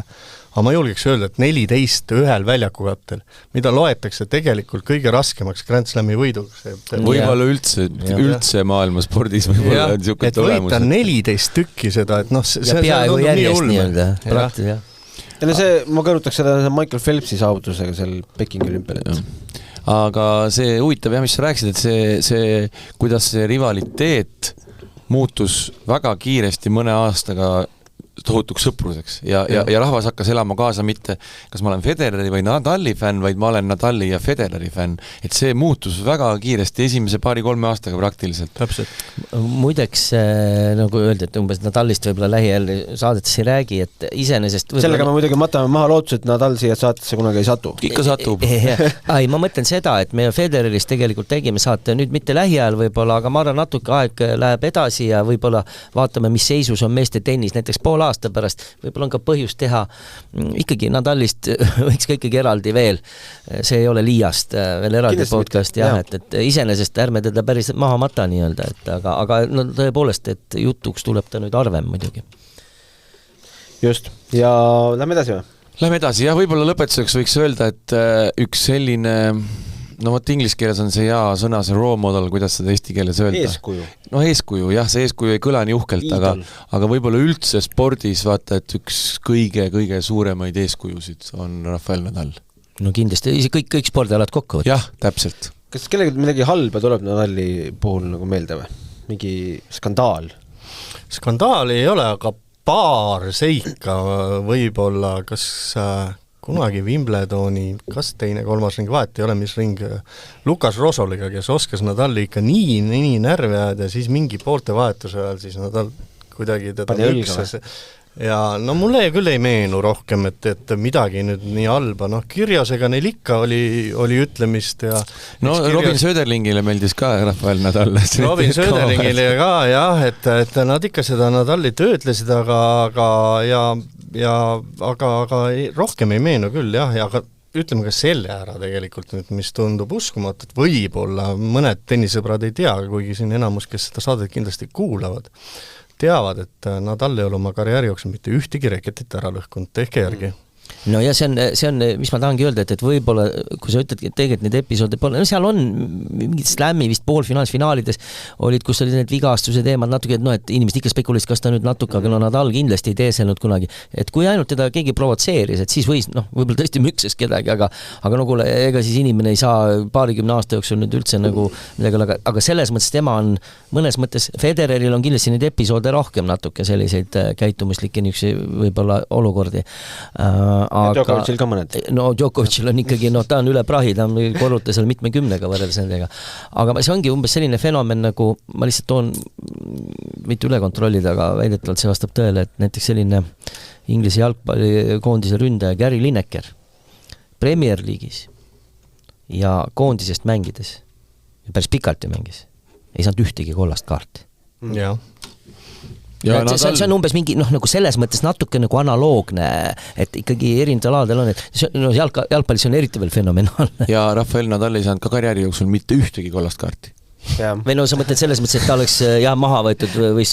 S3: aga ma julgeks öelda, et 14 ühel väljakukattel, mida loetakse tegelikult kõige raskemaks Grand Slami võiduks.
S2: Võib-olla üldse maailma spordis võib-olla on niisugune tulemus.
S3: Et võita 14 tükki seda, et
S4: see peaaegu järjest nii-öelda, praktis, jah.
S1: Ma kõrutaks seda Michael Phelpsi saavutusega seal Pekingi olümpial.
S2: Aga see huvitav, mis sa rääkisid, et see, kuidas see rivaliteet muutus väga kiiresti mõne aastaga tohutuks sõpruseks ja rahvas hakkas elama kaasa mitte, kas ma olen Federeri või Nadali fänn, vaid ma olen Nadali ja Federeri fänn, et see muutus väga kiiresti esimese 2-3 aastaga praktiliselt.
S3: Täpselt.
S4: Muideks, nagu öeldi, et umbes Nadalist võib-olla lähiajal saadetes ei räägi, et iseenesest
S1: sellega me muidugi matame maha lootus, et Nadal siia saatesse kunagi ei satu.
S2: Ikka satub.
S4: Ei, ma mõtlen seda, et me Federerist tegelikult tegime saate nüüd mitte lähiajal võib-olla, aga ma arvan, natuke aeg läheb edasi ja võib-olla vaatame, mis seisus on meeste tennis, näiteks pool aasta pärast, võib-olla on ka põhjus teha ikkagi Nadalist võiks ka ikkagi eraldi veel, see ei ole liiast veel eraldi kindlasti podcast, jah, et iseenesest ärme teda päris maha mata nii-öelda, et aga tõepoolest, et jutuks tuleb ta nüüd harvem muidugi.
S1: Just, ja lähme edasi või?
S2: Lähme edasi, jah, võib-olla lõpetuseks võiks öelda, et üks selline no vot inglise keeles on see hea sõna, see role model, kuidas seda eesti keeles öelda?
S1: Eeskuju.
S2: No eeskuju, jah, see eeskuju ei kõla nii uhkelt, aga võib-olla üldse spordis vaata, et üks kõige suuremaid eeskujusid on Rafael Nadal.
S4: No kindlasti, kõik spordialad kokku võtta.
S2: Jah, täpselt.
S1: Kas kellegi midagi halba tuleb Nadali puhul nagu meelde või? Mingi skandaal?
S3: Skandaali ei ole, aga paar seika võib-olla, kas kunagi Wimbledoni, kas teine, kolmas ring, vahet ei ole, mis ring, Lukas Rosoliga, kes oskas Nadali ikka nii närvi ajada ja siis mingi poolte vahetuse ajal siis Nadal kuidagi teda lüksas. Ja no mulle küll ei meenu rohkem, et midagi nüüd nii halba, noh Kyrgiosega neil ikka oli ütlemist ja
S2: no Robin Söderlingile meeldis ka Rafael Nadal.
S3: Robin Söderlingile ka jah, et nad ikka seda Nadali töötlesid, aga rohkem ei meenu küll jah, ja aga ütleme ka selle ära tegelikult nüüd, mis tundub uskumatu, et võib-olla mõned tennisõbrad ei tea, kuigi siin enamus, kes seda saadet kindlasti kuulavad, teavad, et Nadal ei ole oma karjääri jooksul mitte ühtegi reketit ära lõhkunud, tehke järgi.
S4: No ja see on, mis ma tahangi öelda, et võib-olla, kui sa ütled, et tegelikult need episoode pole, no seal on mingid slämmi vist poolfinaalis, finaalides olid, kus olid need vigastuse teemad natuke, et et inimesed ikka spekulisid, kas ta nüüd natuke, aga Nadal kindlasti ei tee see nüüd kunagi. Et kui ainult teda keegi provotseeris, et siis võis, võib-olla tõesti mükses kedagi, aga no kuule, ega siis inimene ei saa 20 aasta jooksul nüüd üldse nagu midagi, aga selles mõttes tema on, mõnes mõttes Federeril on kindlasti neid episoode rohkem natuke selliseid käitumuslikke võib-olla olukordi.
S1: Djokovicil ka mõned.
S4: No Djokovicil on ikkagi, ta on üle prahi, ta on korruta seal 70 võrreldes nendega. Aga see ongi umbes selline fenomen, nagu ma lihtsalt toon, mitte üle kontrollida, aga väidetavalt see vastab tõele, et näiteks selline Inglise jalgpallikoondise ründaja Gary Lineker Premier League'is ja koondisest mängides, päris pikalt ju mängis, ei saanud ühtegi kollast kaarti.
S3: Jah.
S4: See on umbes mingi, nagu selles mõttes natuke nagu analoogne, et ikkagi erinevatel aladel on, et jalgpallis on eriti veel fenomenaalne.
S2: Ja Rafael Nadal ei saanud ka karjääri jooksul mitte ühtegi kollast kaarti.
S4: Või sa mõtled selles mõttes, et ta oleks maha võetud või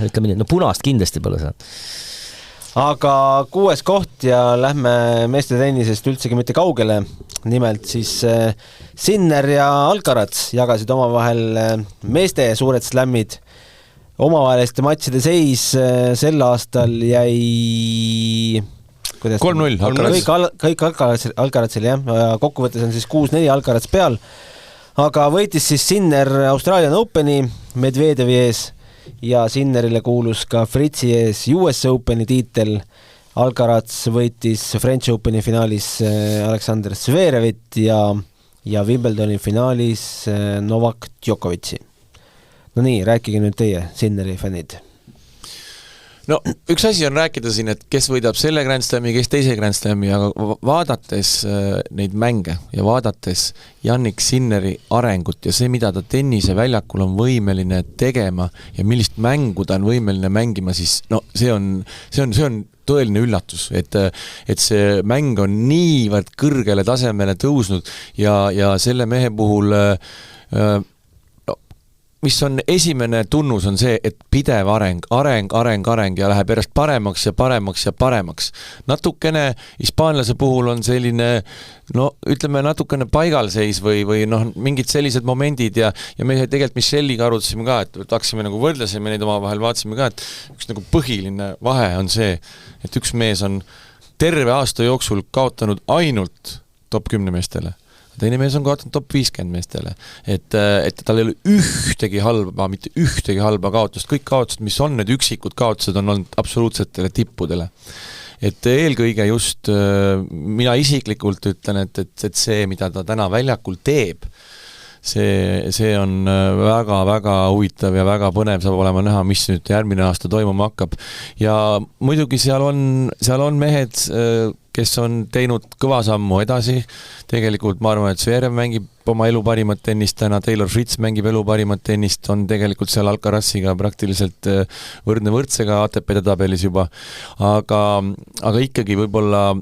S4: ütleme nii, punast kindlasti pole saanud.
S1: Aga 6. koht ja lähme meeste tennisest üldsegi mitte kaugele. Nimelt siis Sinner ja Alcaraz jagasid omavahel meeste suured slämmid. Omavaheliste matšide seis sel aastal jäi
S2: 3-0
S1: kõik Alcarazil jah, kokkuvõttes on siis 6-4 Alcaraz peal, aga võitis siis Sinner Australian Openi Medvedevi ees ja Sinnerile kuulus ka Fritzi ees US Openi tiitel. Alcaraz võitis French Openi finaalis Alexander Zverevit ja Wimbledoni finaalis Novak Djokovic'i. No nii, rääkige nüüd teie, Sinneri fännid.
S2: No üks asi on rääkida siin, et kes võidab selle Grand Slami, kes teise Grand Slami, aga vaadates neid mänge ja vaadates Jannik Sinneri arengut ja see, mida ta tennise väljakul on võimeline tegema ja millist mängu ta on võimeline mängima, siis see on tõeline üllatus, et see mäng on niivõrd kõrgele tasemele tõusnud ja selle mehe puhul mis on esimene tunnus on see, et pidev areng ja läheb järjest paremaks ja paremaks ja paremaks. Natukene hispaanlase puhul on selline, ütleme natukene paigalseis või mingid sellised momendid ja me tegelikult Michelliga arutasime ka, et haksime nagu võrdlesime neid omavahel, vaatasime ka, et üks nagu põhiline vahe on see, et üks mees on terve aasta jooksul kaotanud ainult top 10 meestele. Teine mees on kaotanud top 50 meestele, et tal ei ole mitte ühtegi halba kaotust, kõik kaotused, mis on need üksikud kaotused, on olnud absoluutsetele tippudele. Et eelkõige just mina isiklikult ütlen, et see, mida ta täna väljakul teeb, see on väga-väga huvitav ja väga põnev saab olema näha, mis nüüd järgmine aasta toimuma hakkab. Ja muidugi seal on mehed, kes on teinud kõva sammu edasi. Tegelikult ma arvan, et Zverev mängib oma elu parimat tennist täna, Taylor Fritz mängib elu parimat tennist, on tegelikult seal Alcaraziga praktiliselt võrdne võrdsega ATP tabelis juba. Aga ikkagi võib-olla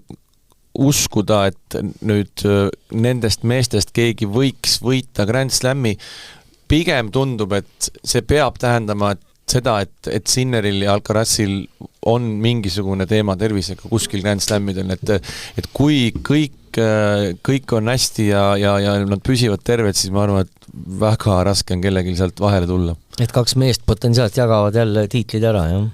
S2: uskuda, et nüüd nendest meestest keegi võiks võita Grand Slami, pigem tundub, et see peab tähendama, et seda, et Sinneril ja Alcarazil on mingisugune teema tervisega kuskil Grand Slamidel, et kui kõik on hästi ja nad püsivad terved, siis ma arvan, et väga raske on kellelgi sealt vahele tulla.
S4: Et 2 meest potentsiaalselt jagavad jälle tiitlid ära, jah?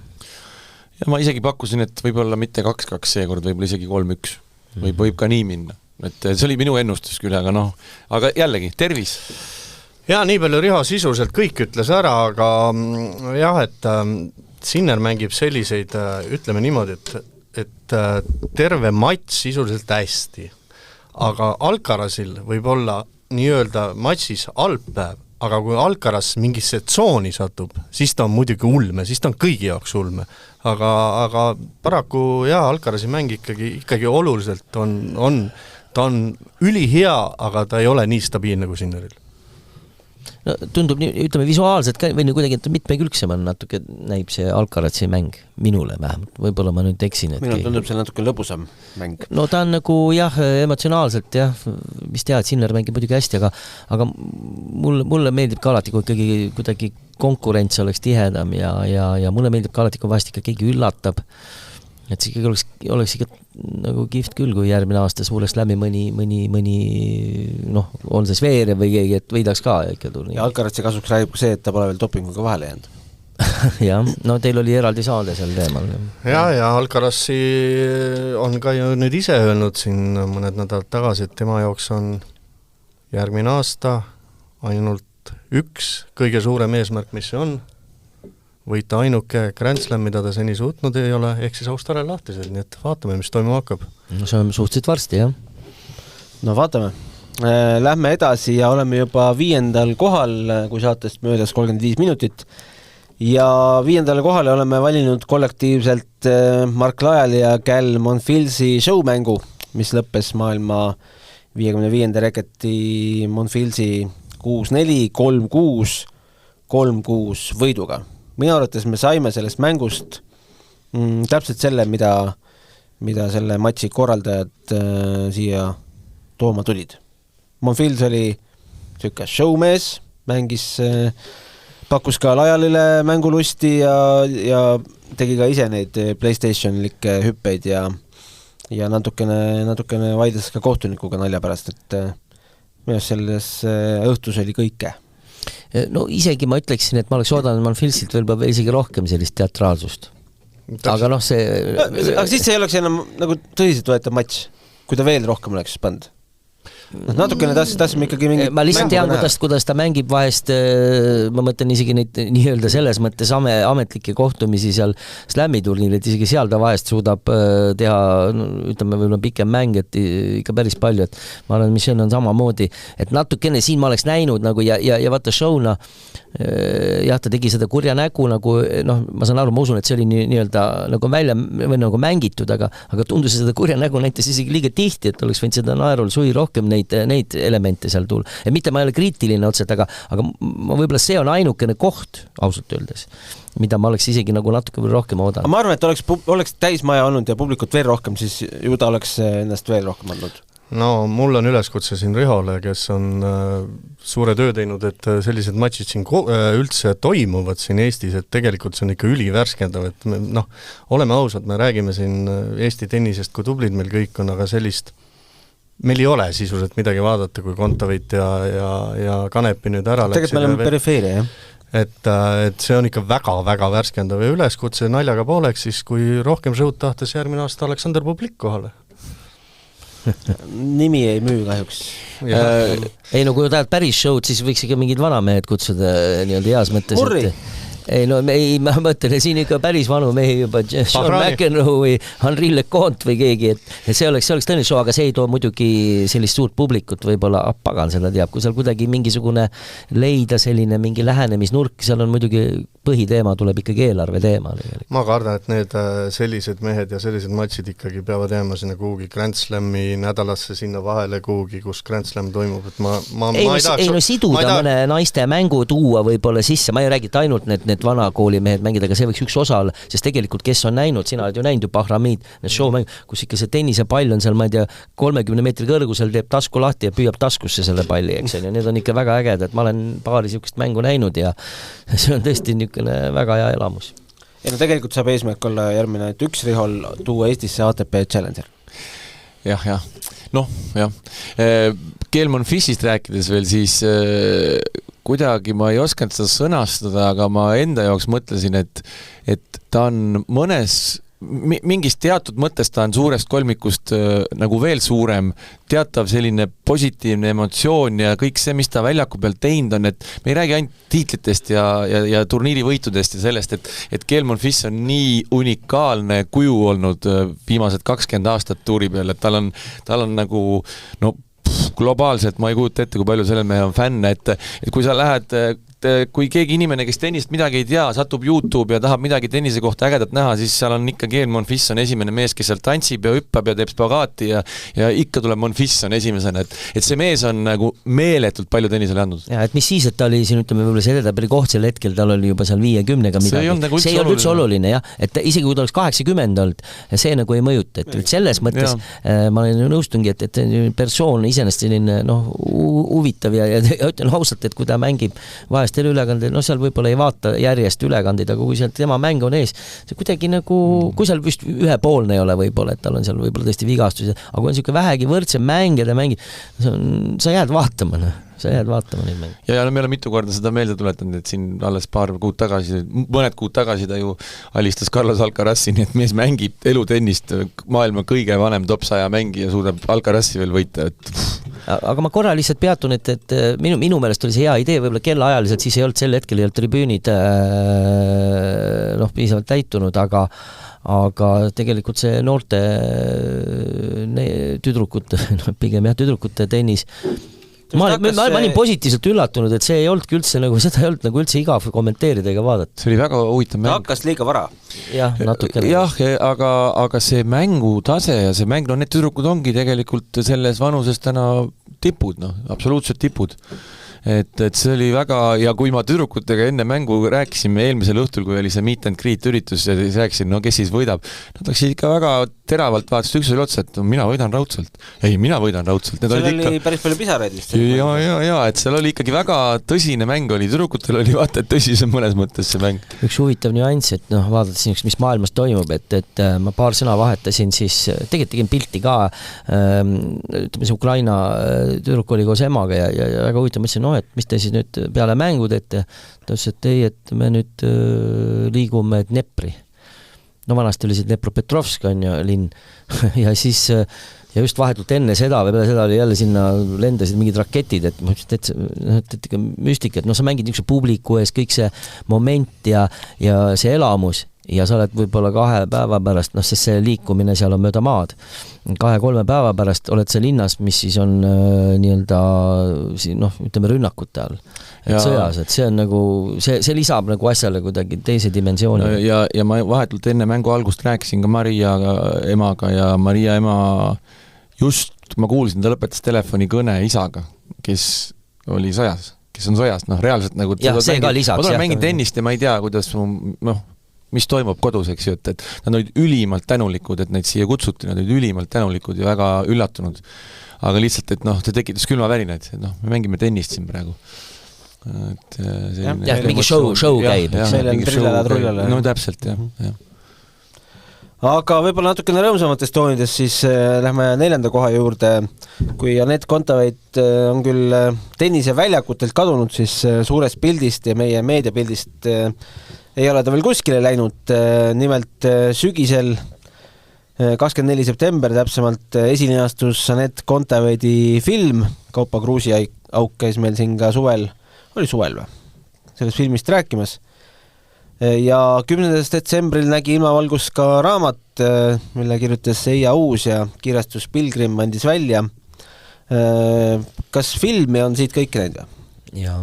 S2: Ja ma isegi pakkusin, et võib-olla mitte 2-2 seekord, võib-olla isegi 3-1. Võib ka nii minna. Et see oli minu ennustus küll, aga jällegi, tervis.
S3: Ja nii palju Riho sisuliselt kõik ütles ära, aga jah, et Sinner mängib selliseid, ütleme niimoodi, et terve matš sisuliselt hästi. Aga Alcarazil võib olla nii-öelda matšis algpäev, aga kui Alcaraz mingisse tsooni satub, siis ta on muidugi ulme, siis ta on kõigi jaoks ulme. Aga paraku jah, Alcarazi mäng ikkagi oluliselt ta on ülihea, aga ta ei ole nii stabiilne kui Sinneril.
S4: No, tundub nii, ütleme visuaalselt ka, või kuidagi mitmekülgsem on natuke näib see Alcarazi mäng minule vähemalt, võib-olla ma nüüd eksin.
S1: Minul tundub see natuke lõbusam mäng.
S4: No ta on nagu jah, emotsionaalselt jah, mis tead, Sinner mängib muidugi hästi, aga mulle meeldib ka alati, kui ikkagi kuidagi konkurents oleks tihedam ja mulle meeldib ka alati, kui vahest ikka keegi üllatab. Et see ikkagi oleks ikka nagu kihvt küll, kui järgmine aasta suureks läbi mõni on see Sveerev või keegi, et võidaks ka ikka tulla.
S1: Ja Alcarazzi kasuks räägib see, et ta pole veel dopinguga vahele jäänud.
S4: jah, no teil oli eraldi saade seal teemal.
S3: Ja Alcarazzi on ka ju nüüd ise öelnud siin mõned nädalad tagasi, et tema jaoks on järgmine aasta ainult üks kõige suurem eesmärk, mis see on, võita ainuke Grand Slam, mida ta seni suutnud ei ole, ehk siis Austraalia lahtised, nii et vaatame, mis toimuma hakkab.
S4: No see on suhteliselt varsti, jah.
S1: No vaatame. Lähme edasi ja oleme juba 5. kohal, kui saatest möödas 35 minutit. Ja 5. kohale oleme valinud kollektiivselt Mark Lyall ja Cal Monfilsi showmängu, mis lõppes maailma 55. reketi Monfilsi 6-4, 3-6, 3-6 võiduga. Minu arvates me saime sellest mängust täpselt selle, mida selle matši korraldajad siia tooma tulid. Monfils oli selline showmees, pakkus ka Lyallile mängulusti ja tegi ka ise neid PlayStation-likke hüppeid ja natukene vaidles ka kohtunikuga nalja pärast, et minu selles õhtus oli kõike.
S4: No isegi ma ütleksin, et ma oleks oodanud Monfilsilt veel isegi rohkem sellist teatraalsust. Aga see...
S1: Aga siis see ei oleks enam nagu tõsiselt võetav matš, kui ta veel rohkem oleks pannud. Natukene tahtsime ikkagi mingi...
S4: Ma lihtsalt tean, kuidas ta mängib vahest, ma mõtlen isegi neid nii-öelda selles mõttes ametlikke kohtumisi seal slammiturniil, et isegi seal ta vahest suudab teha, ütleme võib-olla pikem mäng, et ikka päris palju, et ma arvan, mis on samamoodi, et natukene siin ma oleks näinud nagu ja vaata showna, jah, ta tegi seda kurja nägu nagu, ma saan aru, ma usun, et see oli nii-öelda nagu välja või nagu mängitud, aga tundus seda kurja nägu näitas isegi liiga tihti, et oleks võinud seda naerul suvi rohkem neid elemente seal tulla. Et mitte ma ei ole kriitiline otseselt, aga võib-olla see on ainukene koht, ausalt öeldes, mida ma oleks isegi nagu natuke veel rohkem oodanud.
S1: Ma arvan, et oleks täismaja olnud ja publikut veel rohkem, siis ju ta oleks ennast veel rohkem andnud.
S3: No mul on üleskutse siin Rihole, kes on suure töö teinud, et sellised matšid siin üldse toimuvad siin Eestis, et tegelikult see on ikka ülivärskendav, et oleme ausad, me räägime siin Eesti tennisest, kui tublid meil kõik on, aga meil ei ole sisuliselt midagi vaadata, kui Kontaveit ja Kanepi nüüd ära läks.
S1: Tegelikult me oleme perifeeria, jah.
S3: Et see on ikka väga-väga värskendav ja üleskutse naljaga pooleks, siis kui rohkem show'd tahtes järgmine aasta Aleksander Bublik kohale.
S1: Nimi ei müü kahjuks.
S4: Ei, kui tahad päris show'd, siis võiks ikka mingid vanamehed kutsuda nii-öelda heas mõttes.
S1: Murri!
S4: Ei, ma mõtlen, siin ikka päris vanu mehi juba, Sean McEnroe või Henri Leconte või keegi, et see oleks tõeline show, aga see ei too muidugi sellist suurt publikut, võib-olla pagan seda teab, kui seal kuidagi mingisugune leida selline mingi lähenemisnurk, seal on muidugi põhiteema tuleb ikkagi eelarve teema.
S3: Ma kardan, et need sellised mehed ja sellised matšid ikkagi peavad jääma sinna kuhugi Grand Slami nädalasse sinna vahele kuhugi, kus Grand Slam toimub, et ma ei tahaks...
S4: Ei siduda mõne naiste mängu tuua võib-olla sisse, ma ei räägi ainult need need vanakoolimehed mängida, aga see võiks üks osa olla, sest tegelikult kes on näinud, sina oled ju näinud ju Bahramid, need showmäng, kus ikka see tennisepall on seal, ma ei tea, 30 meetri kõrgusel, teeb tasku lahti ja püüab taskusse selle palli, eks on, ja need on ikka väga ägedad, ma olen paari niisugust mängu näinud ja see on tõesti niisugune väga hea elamus.
S1: Ja no tegelikult saab eesmärk olla järgmine, et üks Rihol tuua Eestisse ATP Challenger.
S2: Jah. Noh, jah. Kelmon Fishist rääkides veel, siis kuidagi ma ei osanud seda sõnastada, aga ma enda jaoks mõtlesin, et ta on mingist teatud mõttes ta on suurest kolmikust nagu veel suurem, teatav selline positiivne emotsioon ja kõik see, mis ta väljaku peal teinud on, et me ei räägi ainult tiitlitest ja turniiri võitudest ja sellest, et Kelmon Fish on nii unikaalne kuju olnud viimased 20 aastat tuuri peal, et tal on nagu globaalselt ma ei kujuta ette, kui palju sellel mehe on fänne, et kui sa lähed kui keegi inimene, kes tennist midagi ei tea, satub YouTube ja tahab midagi tennise kohta ägedat näha, siis seal on ikka Kelmon Fish on esimene mees, kes seal tantsib ja hüppab ja teeb spagaati ja ikka tuleb Monfils on esimesena, et see mees on nagu meeletult palju tennisele andnud.
S4: Ja, et mis siis, et ta oli siin, ütleme, võib-olla see edetabeli koht sel hetkel, tal oli juba seal 50-ga midagi. See ei olnud üldse oluline, jah. Et isegi kui ta oleks 80 olnud, see nagu ei mõjuta, et selles mõttes ma nõustungi, et persoon iseenesest selline huvitav ja ütlen ausalt, et kui ta mängib vahest ülekandeid, seal võib-olla ei vaata järjest ülekandeid, aga kui seal tema mäng on ees, see kuidagi nagu, kui seal vist ühepoolne ei ole võib-olla, et tal on seal võib-olla tõesti vigastus, aga kui on niisugune vähegi võrdsem mäng ja ta mängib, sa jääd vaatama neid mänge.
S2: Ja me oleme mitu korda seda meelde tuletanud, et siin alles mõned kuud tagasi ta ju alistas Carlos Alcarazi, nii et mees mängib elutennist, maailma kõige vanem top 100 mängija suudab Alcarazi veel võita,
S4: aga ma korra lihtsalt peatun, et minu meelest oli see hea idee, võib-olla kellaajaliselt siis ei olnud sel hetkel tribüünid piisavalt täitunud, aga tegelikult see noorte tüdrukute tennis ma olin positiivselt üllatunud, et see ei olnudki üldse nagu, seda ei olnud nagu üldse igav kommenteerida ega vaadata.
S2: See oli väga huvitav mäng.
S1: Ta hakkas liiga vara.
S4: Jah, natukene.
S2: Jah, aga see mängu tase ja see mäng, need tüdrukud ongi tegelikult selles vanuses täna tipud, absoluutselt tipud. Et see oli väga, ja kui ma tüdrukutega enne mängu rääkisime eelmisel õhtul, kui oli see meet and greet üritus ja siis rääkisin, kes siis võidab, nad läksid ikka väga teravalt vaatasid üksusel otsa, et mina võidan raudselt. Ei, mina võidan raudselt.
S1: Seal oli päris palju pisaraid vist.
S2: Ja, et seal oli ikkagi väga tõsine mäng oli, tüdrukutel oli vaata, et tõsisem mõnes mõttes see mäng.
S4: Üks huvitav nüanss, et vaadates mis maailmas toimub, et ma paar sõna vahetasin, siis tegelikult tegin pilti ka, ütleme see Ukraina tüdruk oli koos emaga ja väga huvitav mõtlesin, et mis te siis nüüd peale mängu teete, ta ütles, et ei, et me nüüd liigume Dnepri. Vanasti oli see Dnepropetrovsk on ju linn ja siis ja just vahetult enne seda või peale seda oli jälle sinna lendasid mingid raketid, et ma ütlesin, et ikka müstika, et sa mängid niisuguse publiku ees, kõik see moment ja see elamus ja sa oled võib-olla 2 päeva pärast, sest see liikumine seal on mööda maad. 2-3 päeva pärast oled see linnas, mis siis on ütleme rünnakute all. Et sõjas, et see on nagu, see lisab nagu asjale kuidagi teise dimensiooni.
S2: Ja ma vahetult enne mängu algust rääkisin ka Maria emaga ja Maria ema just ma kuulsin, ta lõpetas telefoni kõne isaga, kes oli sõjas, kes on sõjas, reaalselt nagu
S4: ja see ka lisaks.
S2: Ma tulen mängin tennist ja ma ei tea, kuidas mis toimub kodus, eks ju, et nad olid ülimalt tänulikud, et neid siia kutsuti, nad olid ülimalt tänulikud ja väga üllatunud. Aga lihtsalt, et see tekitas külmavärinaid, et me mängime tennist siin praegu.
S4: Mingi show käib.
S2: No täpselt, jah.
S1: Aga võib-olla natukene rõõmsamates toonides siis lähme 4. koha juurde. Kui Anett Kontaveit on küll tennise väljakutelt kadunud, siis suurest pildist ja meie meediapildist ei ole ta veel kuskile läinud. Nimelt sügisel 24. september täpsemalt esilinastus Anett Kontaveidi film Kaupo Kruusi auk käis meil siin ka suvel või? Sellest filmist rääkimas. Ja 10. detsembril nägi ilmavalgust ka raamat, mille kirjutas Eija Uus ja kirjastus Pilgrim andis välja. Kas filmi on siit kõik näinud?
S4: Jaa.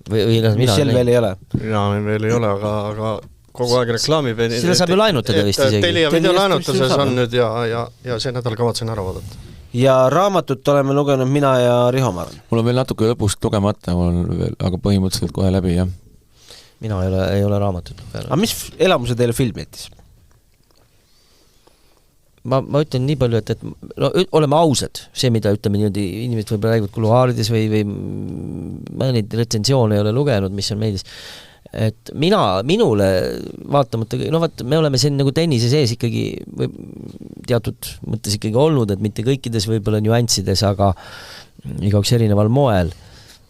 S1: Michel veel ei ole?
S3: Jaa, veel ei ole, aga kogu aeg reklaami
S4: seda saab ju laenutada vist isegi.
S3: Telia videolaenutuses on nüüd ja see nädal kavatsen ära vaadata.
S1: Ja raamatut oleme lugenud mina ja Riho Maran.
S2: Mul on veel natuke lõpust lugemata, aga põhimõtteliselt kohe läbi, jah.
S4: mina ei ole raamatut peale.
S1: Aga mis elamuse teile film jättis?
S4: Ma ütlen nii palju, et no, oleme ausad, see, mida ütleme niimoodi, inimesed võib räägivad kuluaarides või ma neid retsensioone ei ole lugenud, mis on meeldis, et minule vaatamata, no vaat, me oleme siin nagu tennise sees ikkagi teatud mõttes ikkagi olnud, et mitte kõikides võib-olla nüanssides, aga igaüks erineval moel.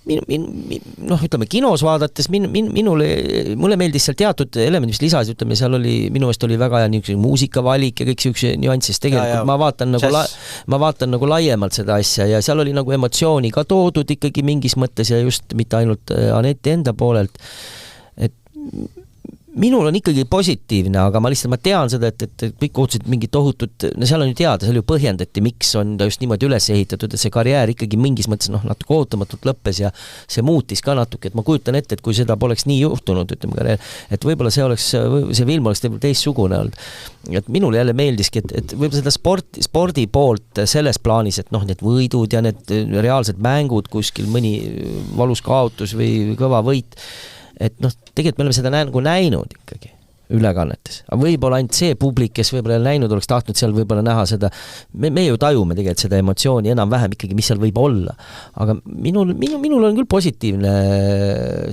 S4: Noh, ütleme, kinos vaadates mulle meeldis seal teatud element, mis lisas, ütleme, seal oli, minu meelest oli väga hea niisugune muusikavalik ja kõik siukse nüansist, tegelikult ma vaatan nagu laiemalt seda asja ja seal oli nagu emotsiooni ka toodud ikkagi mingis mõttes ja just mitte ainult Aneti enda poolelt, et minul on ikkagi positiivne, aga ma tean seda, et kõik ootasid mingit tohutut, no seal on ju teada, seal ju põhjendati, miks on ta just niimoodi üles ehitatud, et see karjäär ikkagi mingis mõttes natuke ootamatult lõppes ja see muutis ka natuke, et ma kujutan ette, et kui seda poleks nii juhtunud, ütleme karjäär, et võib-olla see film oleks teistsugune olnud. Et minul jälle meeldiski, et võib-olla seda spordi poolt selles plaanis, et need võidud ja need reaalsed mängud kuskil mõni valus kaotus või kõva võit, et tegelikult me oleme seda näinud ikkagi ülekannetes. Aga võib-olla ainult see publik, kes võib-olla näinud, oleks tahtnud seal võib-olla näha seda, me ju tajume tegelikult seda emotsiooni enam-vähem ikkagi, mis seal võib olla. Aga minul on küll positiivne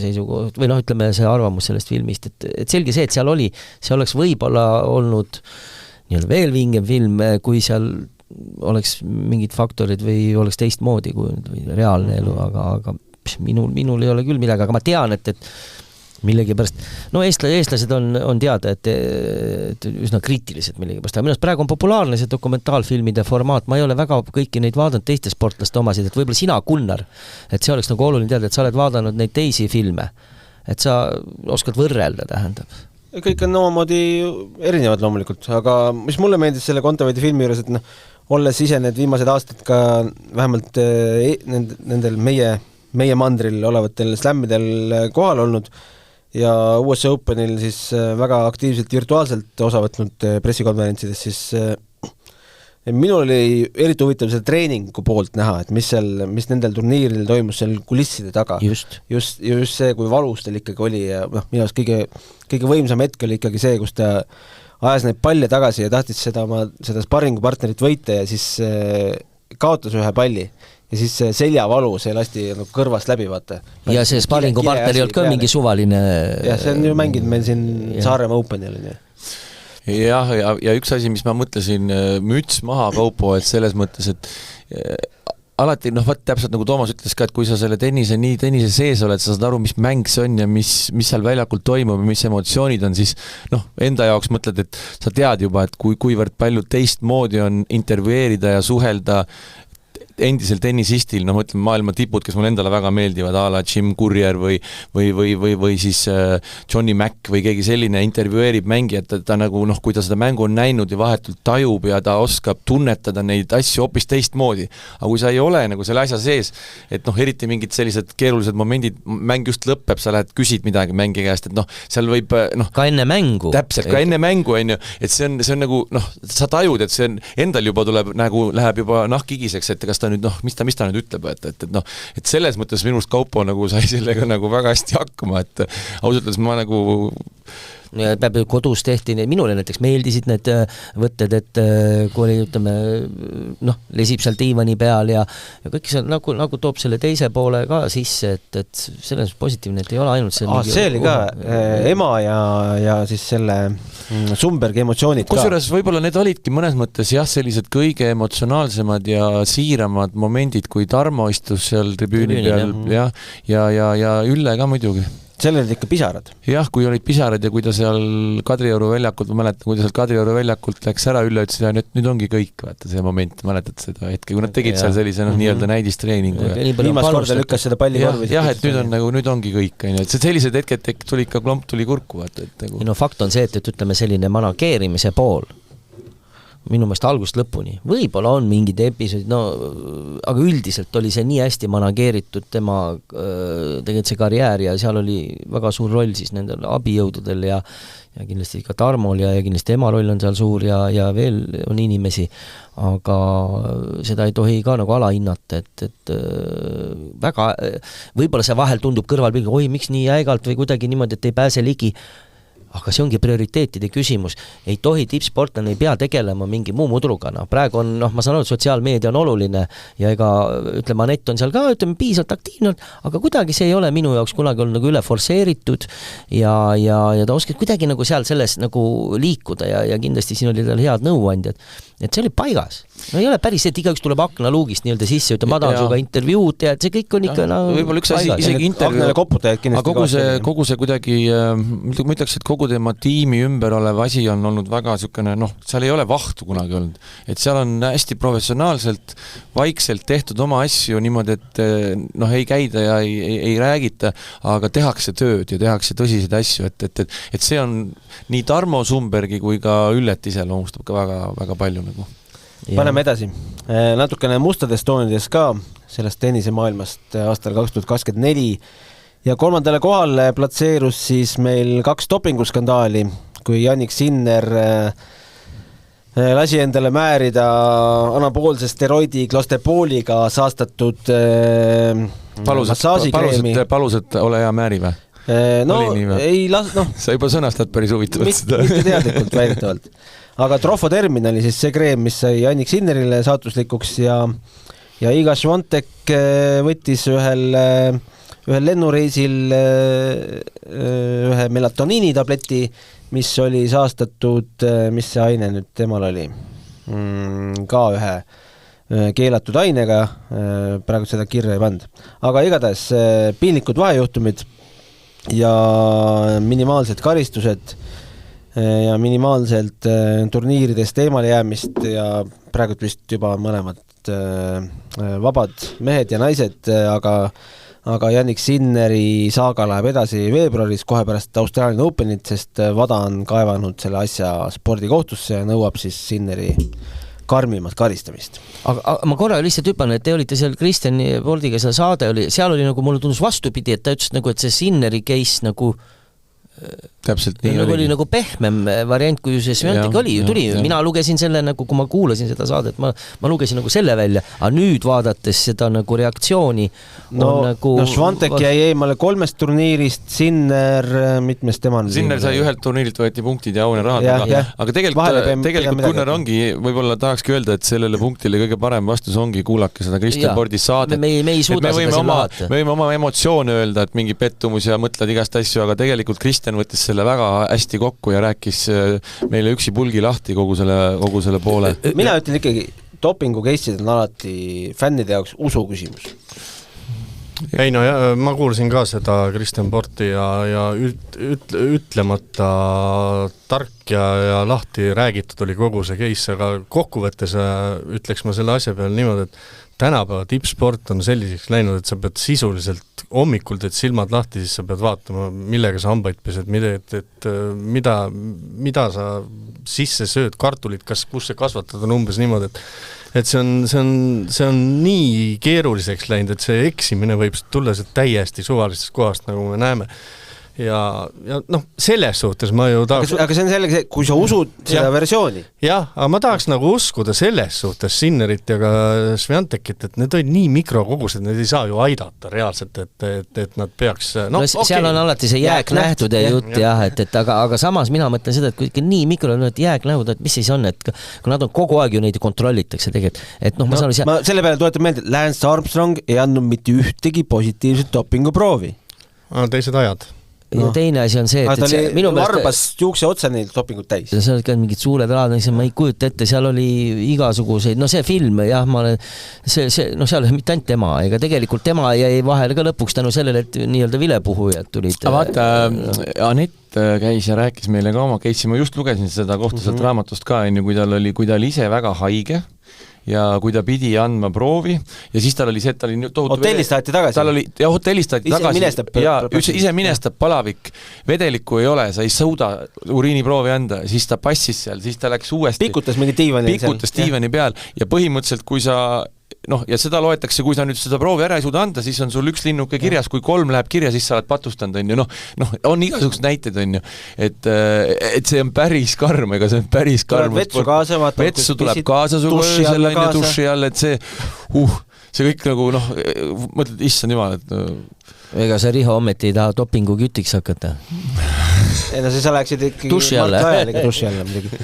S4: seisukoht, või ütleme see arvamus sellest filmist, et selge see, et seal oleks võib-olla olnud veel vingem film, kui seal oleks mingid faktorid või oleks teistmoodi kui reaalne elu, aga minul ei ole küll midagi, aga ma tean, et millegipärast, eestlased on teada, et üsna kriitilised millegipärast, aga minust praegu on populaarne see dokumentaalfilmide formaat, ma ei ole väga kõiki neid vaadanud teiste sportlaste omasid, et võib-olla sina, Gunnar, et see oleks nagu oluline teada, et sa oled vaadanud neid teisi filme, et sa oskad võrrelda, tähendab.
S1: Kõik on omamoodi erinevad loomulikult, aga mis mulle meeldis selle Kontaveidi filmi juures, et olles ise need viimased aastad ka vähemalt nendel meie mandril olevatel slämmidel kohal olnud ja USA Openil siis väga aktiivselt virtuaalselt osa võtnud pressikonverentsides, siis minul oli eriti huvitav selle treeningu poolt näha, et mis nendel turniiridel toimus seal kulisside taga. Just see, kui valus teil ikkagi oli ja minu arust kõige võimsam hetk oli ikkagi see, kus ta ajas neid palle tagasi ja tahtis seda sparringupartnerit võita ja siis kaotas ühe palli. Ja siis seljavalu, see lasti kõrvast läbi, vaata.
S4: Ja see sparringupartner ei olnud ka mingi suvaline...
S1: Ja see on ju mänginud meil siin Saaremaa Openil.
S2: Ja üks asi, mis ma mõtlesin, müts maha Kaupo, et selles mõttes, et alati, täpselt nagu Toomas ütles ka, et kui sa selle tennise sees oled, sa saad aru, mis mäng see on ja mis seal väljakul toimub ja mis emotsioonid on, siis enda jaoks mõtled, et sa tead juba, et kuivõrd palju teistmoodi on intervjueerida ja suhelda endisel tennisistil, ma ütlen maailma tipud, kes mulle endale väga meeldivad, a la Jim Courier või siis Johnny Mack või keegi selline intervjueerib mängijat, ta nagu, kui ta seda mängu on näinud ja vahetult tajub ja ta oskab tunnetada neid asju hoopis teistmoodi. Aga kui sa ei ole nagu selle asja sees, et eriti mingid sellised keerulised momendid, mäng just lõpeb, sa lähed küsid midagi mängi käest, et seal võib...
S4: Ka enne mängu.
S2: Täpselt, ka enne mängu, on ju, et see on nagu, sa tajud, et see on, endal juba tuleb, nagu läheb juba nahkigiseks, et kas ta nüüd, mis ta nüüd ütleb, et selles mõttes minu arust Kaupo nagu sai sellega nagu väga hästi hakkama, et ausalt öeldes ma nagu
S4: peab kodus tehti, minule näiteks meeldisid need võtted, et kui oli, ütleme, lesib seal diivani peal ja kõik see nagu toob selle teise poole ka sisse, et selles positiivne, et ei ole ainult see
S1: see oli ka ema ja siis selle Sumbergi emotsioonid ka.
S2: Kusjuures võib-olla need olidki mõnes mõttes sellised kõige emotsionaalsemad ja siiramad momendid, kui Tarmo istus seal tribüüni peal ja Ülle ka muidugi.
S1: Seal olid ikka pisarad.
S2: Jah, kui olid pisarad ja kui ta seal Kadrioru väljakult, ma mäletan, kui ta seal Kadrioru väljakult läks ära, Ülle ütles, ja nüüd ongi kõik, vaata see moment, mäletad seda hetke, kui nad tegid seal sellise nii-öelda näidistreeningu.
S1: Viimast korda lükkas seda palli korvi.
S2: Jah, et nüüd ongi kõik, et sellised hetked tuli ikka klomp tuli kurku, vaata.
S4: Fakt on see, et ütleme selline manageerimise pool minu meelest algust lõpuni. Võib-olla on mingid episoodid, no aga üldiselt oli see nii hästi manageeritud tema tegelikult see karjäär ja seal oli väga suur roll siis nendel abijõududel ja kindlasti ka Tarmol ja kindlasti ema roll on seal suur ja veel on inimesi, aga seda ei tohi ka nagu alahinnata, et väga, võib-olla see vahel tundub kõrvalpilgul, oi, miks nii jäigalt või kuidagi niimoodi, et ei pääse ligi, aga see ongi prioriteetide küsimus. Ei tohi tippsportlane ei pea tegelema mingi muu mudrugana. Praegu on, ma saan aru, et sotsiaalmeedia on oluline ja ega, ütleme, Anett on seal ka, ütleme, piisavalt aktiivne, aga kuidagi see ei ole minu jaoks kunagi olnud nagu üle forsseeritud ja ta oskab kuidagi nagu seal selles nagu liikuda ja kindlasti siin oli tal head nõuandjad. Et see oli paigas. No ei ole päris see, et igaüks tuleb aknaluugist nii-öelda sisse, ütleb, ma tahan suga intervjuud ja et see kõik on ikka
S2: võib-olla üks asi, isegi intervjuu, aga kogu see kuidagi, ma ütleks, et kogu tema tiimi ümber olev asi on olnud väga niisugune, seal ei ole vahtu kunagi olnud. Et seal on hästi professionaalselt, vaikselt tehtud oma asju niimoodi, et ei käida ja ei räägita, aga tehakse tööd ja tehakse tõsiseid asju, et see on nii Tarmo Sumbergi kui ka Üllet ise loomustab ka väga, väga palju nagu.
S1: Paneme edasi. Natukene mustadest toonidest ka sellest tennisemaailmast aastal 2024 ja 3. kohale platseerus siis meil 2 dopinguskandaali, kui Jannik Sinner lasi endale määrida anaboolse steroidi klostepooliga saastatud massaažikreemi.
S2: Palus, et ole hea määri või? Sa juba sõnastad päris huvitavalt seda.
S1: Mitte teadlikult väidetavalt. Aga Trofotermin oli siis see kreem, mis sai Jannik Sinnerile saatuslikuks ja Iga Swiatek võttis ühel lennureisil ühe melatoniini tableti, mis oli saastatud, mis see aine nüüd temal oli? Ka ühe keelatud ainega, praegu seda kirja ei pand. Aga igatahes piinlikud vahejuhtumid ja minimaalsed karistused ja minimaalselt turniiridest eemale jäämist ja praegu vist juba mõlemad vabad mehed ja naised, aga Jannik Sinneri saaga läheb edasi veebruaris kohe pärast Australian Openit, sest VADA on kaevanud selle asja spordikohtusse ja nõuab siis Sinneri karmimat karistamist.
S4: Aga ma korra lihtsalt hüpan, et te olite seal Kristjani Pordiga seal saade oli, seal oli nagu mulle tundus vastupidi, et ta ütles nagu, et see Sinneri case nagu
S2: täpselt nii
S4: oli nagu pehmem variant, kui see Swiatek oli. Mina lugesin selle, nagu kui ma kuulasin seda saadet, ma lugesin nagu selle välja, aga nüüd vaadates seda nagu reaktsiooni
S2: Swiatek
S1: jäi eemale 3 turniirist, Sinner mitmest temal.
S2: Sinner sai ühelt turniirilt võeti punktid ja aune rahad, aga tegelikult Gunnar ongi, võib-olla tahakski öelda, et sellele punktile kõige parem vastus ongi kuulake seda Kristjan Pordi saadet.
S4: Me ei suuda seda selle vaata.
S2: Me võime oma emotsioone öelda, et mingi pettumus ja mõtled igast asju, aga tegelikult Kristjan võttis selle väga hästi kokku ja rääkis meile üksi pulgi lahti kogu selle poole.
S1: Mina ütlen ikkagi, dopingu case'id on alati fännide jaoks usu küsimus.
S3: Ei ma kuulsin ka seda Kristjan Porti ja ütlemata tark ja lahti räägitud oli kogu see case, aga kokkuvõttes ütleks ma selle asja peale niimoodi, et tänapäeva tippsport on selliseks läinud, et sa pead sisuliselt hommikul teed silmad lahti, siis sa pead vaatama, millega sa hambaid pesed, mida sa sisse sööd, kartulit, kus see kasvatad on umbes niimoodi, et see on nii keeruliseks läinud, et see eksimine võib tulla täiesti suvalistest kohast, nagu me näeme. Ja selles suhtes ma ju tahaks...
S1: Aga see on sellega, kui sa usud seda versiooni.
S3: Jah, aga ma tahaks nagu uskuda selles suhtes Sinnerit ja ka Swiatekit, et need olid nii mikrokogused, need ei saa ju aidata reaalselt, et nad peaks...
S4: seal on alati see jääknähtude jutt, aga samas mina mõtlen seda, et kui ikka nii jääknähud, et mis siis on, et kui nad on kogu aeg ju neid kontrollitakse tegelikult.
S1: Ma selle peale tuletan meelde, et Lance Armstrong ei andnud mitte ühtegi positiivset dopinguproovi.
S3: Teised ajad.
S4: Ja teine asi on see, et
S1: ta oli varbas juukse otsa neil dopingut täis.
S4: Seal olid mingid suured alad, ma ei kujuta ette, seal oli igasuguseid, see film, jah, seal mitte ainult tema, ega tegelikult tema jäi vahele ka lõpuks tänu sellele, et nii-öelda vilepuhujad tulid.
S2: Vaata, Anett käis ja rääkis meile ka oma case'i, ma just lugesin seda kohta sealt raamatust ka, kui ta oli ise väga haige ja kui ta pidi andma proovi ja siis tal oli see, et tal oli tohutu
S1: hotellist taheti tagasi?
S2: Tal oli, ja hotellist taheti tagasi. Ise minestab palavik, vedelikku ei ole, sa ei suuda uriiniproovi anda, siis ta passis seal, siis ta läks uuesti.
S1: Pikutas mingi
S2: diivani peal ja põhimõtteliselt, kui sa ja seda loetakse, kui sa nüüd seda proovi ära ei suuda anda, siis on sul üks linnuke kirjas, kui 3 läheb kirja, siis sa oled patustanud, on ju, on igasugused näited, on ju, et see on päris karm, ega see on päris karm. Vetsu tuleb kaasa su öösel, on ju, duši all, et see kõik nagu, mõtled, issand jumal, et
S4: ega see Riho ometi ei taha dopingu kütiks hakata.
S1: Ei, no siis sa läheksid ikkagi
S4: duši alla
S1: muidugi.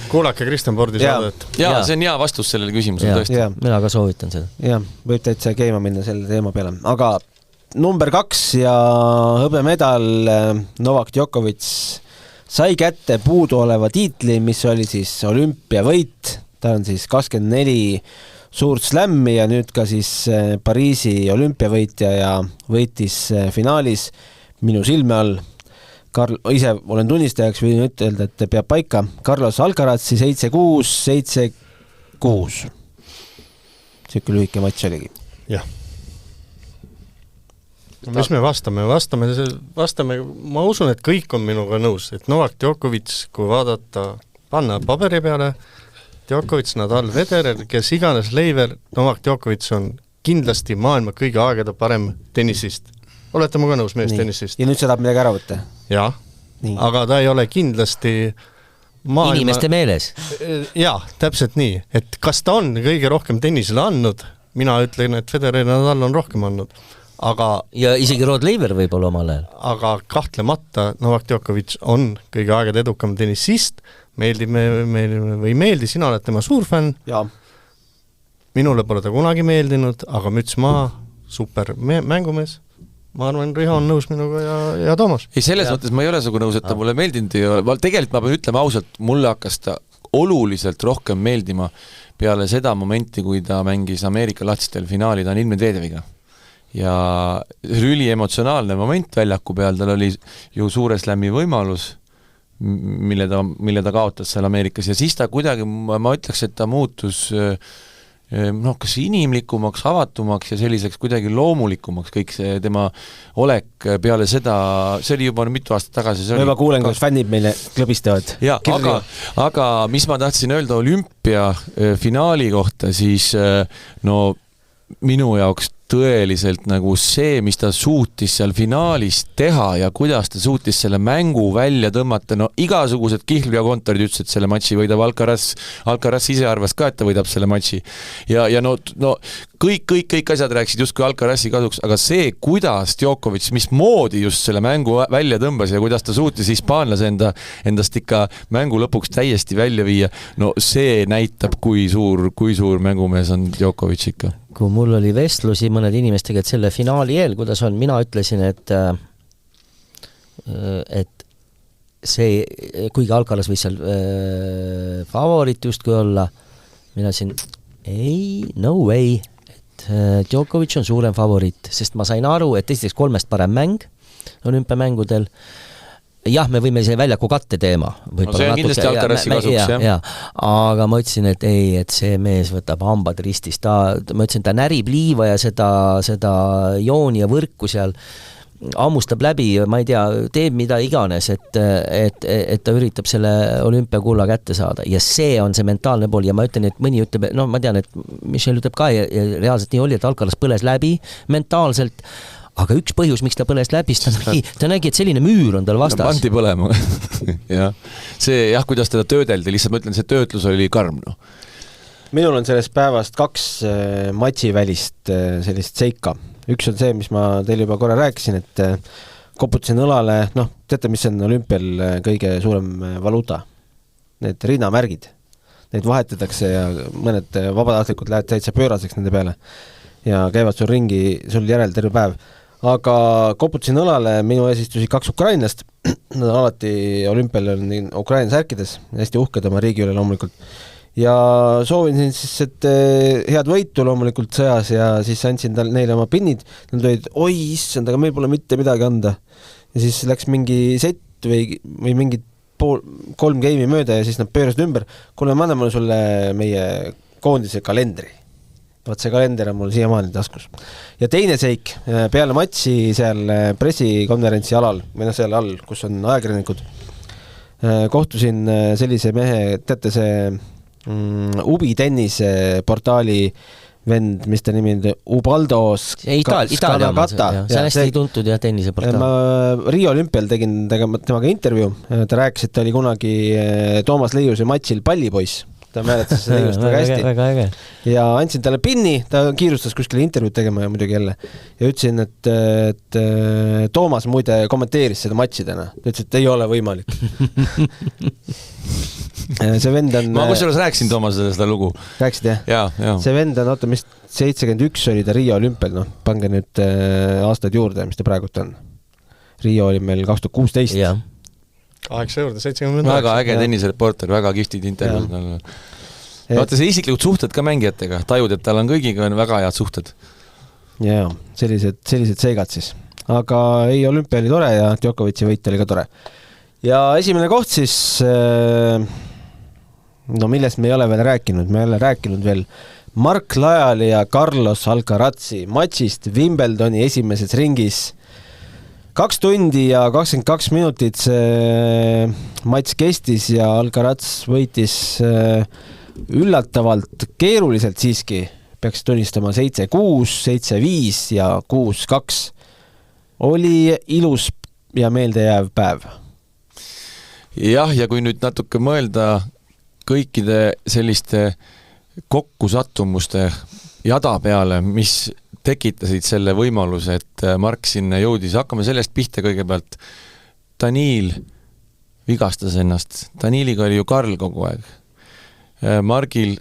S3: Kuulake Kristjan Pordi saadet.
S2: Jaa, see on hea vastus sellele küsimusele, tõesti.
S4: Mina ka soovitan seda.
S1: Jah, võib täitsa keema minna selle teema peale. Aga number 2 ja hõbemedal Novak Djokovic sai kätte puuduoleva tiitli, mis oli siis olümpiavõit. Ta on siis 24 suurt slämmi ja nüüd ka siis Pariisi olümpiavõitja ja võitis finaalis minu silme all. Ise olen tunnistajaks, võin ütelda, et peab paika. Carlos Alcarazzi 7-6, 7-6. Siuke lühike matš oligi.
S3: Jah. Mis me vastame? Vastame, ma usun, et kõik on minuga nõus, et Novak Djokovic, kui vaadata, panna paberi peale, Djokovic, Nadal, Federer, kes iganes leiver, Novak Djokovic on kindlasti maailma kõige aegade parem tennisist. Olete muga nõus mees tennisist?
S1: Ja nüüd sa tahab midagi ära võtta?
S3: Jah, aga ta ei ole kindlasti maailma...
S4: Inimeste meeles?
S3: Jaa, täpselt nii. Et kas ta on kõige rohkem tennisele andnud? Mina ütlen, et Federer ja Nadal on rohkem andnud. Aga... Ja isegi Rod Laver võib olla omal ajal. Aga kahtlemata Novak Djokovic on kõige aegade edukam tennisist. Meeldib või meeldi, sina oled tema suur fänn.
S1: Jaa.
S3: Minule pole ta kunagi meeldinud, aga müts maa, super mängumees. Ma arvan, Riho on nõus minuga ja Toomas.
S2: Ei, selles mõttes ma ei ole sugu nõus, et ta mulle meeldinud ei ole. Tegelikult ma pean ütlema ausalt, mulle hakkas ta oluliselt rohkem meeldima peale seda momenti, kui ta mängis Ameerika lahtistel finaali, ta on Medvedeviga. Ja üli emotsionaalne moment väljaku peal, tal oli ju suure slämmi võimalus, mille ta kaotas seal Ameerikas ja siis ta kuidagi, ma ütleks, et ta muutus kas inimlikumaks, avatumaks ja selliseks kuidagi loomulikumaks kõik see tema olek peale seda, see oli juba mitu aastat tagasi.
S1: Ma juba kuulen, kuidas fännid meile klõbistavad.
S2: Ja, aga mis ma tahtsin öelda olümpia finaali kohta, siis minu jaoks tõeliselt nagu see, mis ta suutis seal finaalis teha ja kuidas ta suutis selle mängu välja tõmmata, igasugused Kihlv ja Kontorid ütles, et selle matši võidab Alcaraz ise arvas ka, et ta võidab selle matši ja kõik asjad rääksid just kui Alcarazi kasuks, aga see, kuidas Djokovic, mismoodi just selle mängu välja tõmbas ja kuidas ta suutis hispaanlase endast ikka mängu lõpuks täiesti välja viia, see näitab, kui suur mängumees on Djokovic ikka.
S4: Kui mul oli vestlusi mõned inimestega, et selle finaali eel, kuidas on, mina ütlesin, et see, kuigi Alcaraz võis seal favorit just kui olla, mina ütlesin, no way, et Djokovic on suurem favorit, sest ma sain aru, et esiteks 3 parem mäng olümpiamängudel. Jah, me võime see väljaku katte teema.
S2: See on kindlasti Alcarazi kasuks, jah.
S4: Aga ma ütlesin, et ei, et see mees võtab hambad ristist. Ma ütlesin, ta närib liiva ja seda jooni ja võrku seal ammustab läbi, ma ei tea, teeb mida iganes, et ta üritab selle olümpiakulla kätte saada. Ja see on see mentaalne pool ja ma ütlen, et mõni ütleb, ma tean, et Michel ütleb ka ja reaalselt nii oli, et Alcaraz põles läbi mentaalselt. Aga üks põhjus, miks ta põles läbi, ta nägi, et selline müür on tal vastas.
S2: Pandi põlema. See, kuidas teda töödeldi, lihtsalt ma ütlen, see töötlus oli karm.
S1: Minul on sellest päevast 2 matšivälist sellist seika. Üks on see, mis ma teile juba korra rääkisin, et koputasin õlale, teate, mis on olümpial kõige suurem valuuta? Need rinnamärgid. Neid vahetatakse ja mõned vabatahtlikud lähevad täitsa pööraseks nende peale ja käivad sul ringi, sul järel terve päev. Aga koputasin õlale, minu ees istusid 2 ukrainlast, nad alati olümpial on Ukraina särkides, hästi uhked oma riigi üle loomulikult. Ja soovin siis, et head võitu loomulikult sõjas ja siis andsin neile oma pinnid, nad olid, oi issand, aga meil pole mitte midagi anda. Ja siis läks mingi sett või mingi 3 game'i mööda ja siis nad pöörasid ümber, kuule, me anname sulle meie koondise kalendri. Vaat see kalender on mul siiamaani taskus. Ja teine seik, peale matši seal pressikonverentsi alal, või seal all, kus on ajakirjanikud, kohtusin sellise mehe, teate see Ubi tennise portaali vend, mis ta nimi on, Ubaldo Scalacata.
S4: See on hästi tuntud ja tennise portaal.
S1: Ma Rio olümpial tegin temaga intervjuu, ta rääkis, et ta oli kunagi Toomas Leiuse matšil pallipoiss. Ta määletas seda Leiust väga hästi.
S4: Väga.
S1: Ja andsin talle pinni, ta kiirustas kuskile intervjuud tegema ja muidugi jälle. Ja ütlesin, et Toomas muide kommenteeris seda matši täna. Ta ütles, et ei ole võimalik. See vend on...
S2: Ma kusjuures rääkisin Toomasele seda lugu.
S1: Rääkisid, jah?
S2: Ja.
S1: See vend on, mis 71 oli ta Rio olümpial, pange nüüd aastaid juurde, mis ta praegult on. Rio oli meil 2016.
S4: Jah.
S3: 8 juurde, 70.
S2: Väga äge tennisereporter, väga kihvtid intervjuud. Vaata see isiklikud suhted ka mängijatega, tajud, et tal on kõigiga väga head suhted.
S1: Jaa, sellised seigad siis. Aga ei, olümpia oli tore ja Djokovic'i võit oli ka tore. Ja esimene koht siis, millest me ei ole veel rääkinud, me ei ole rääkinud veel Mark Lajali ja Carlos Alcarazzi matšist Wimbledoni esimeses ringis. 2 tundi ja 22 minutit see matš kestis ja Alcaraz võitis üllatavalt keeruliselt siiski, peaks tunnistama 7-6, 7-5 ja 6-2. Oli ilus ja meeldejääv päev.
S2: Jah, ja kui nüüd natuke mõelda kõikide selliste kokkusattumuste jada peale, mis tekitasid selle võimaluse, et Mark sinna jõudis. Hakkame sellest pihta kõigepealt. Daniil vigastas ennast. Daniiliga oli ju Karl kogu aeg. Margil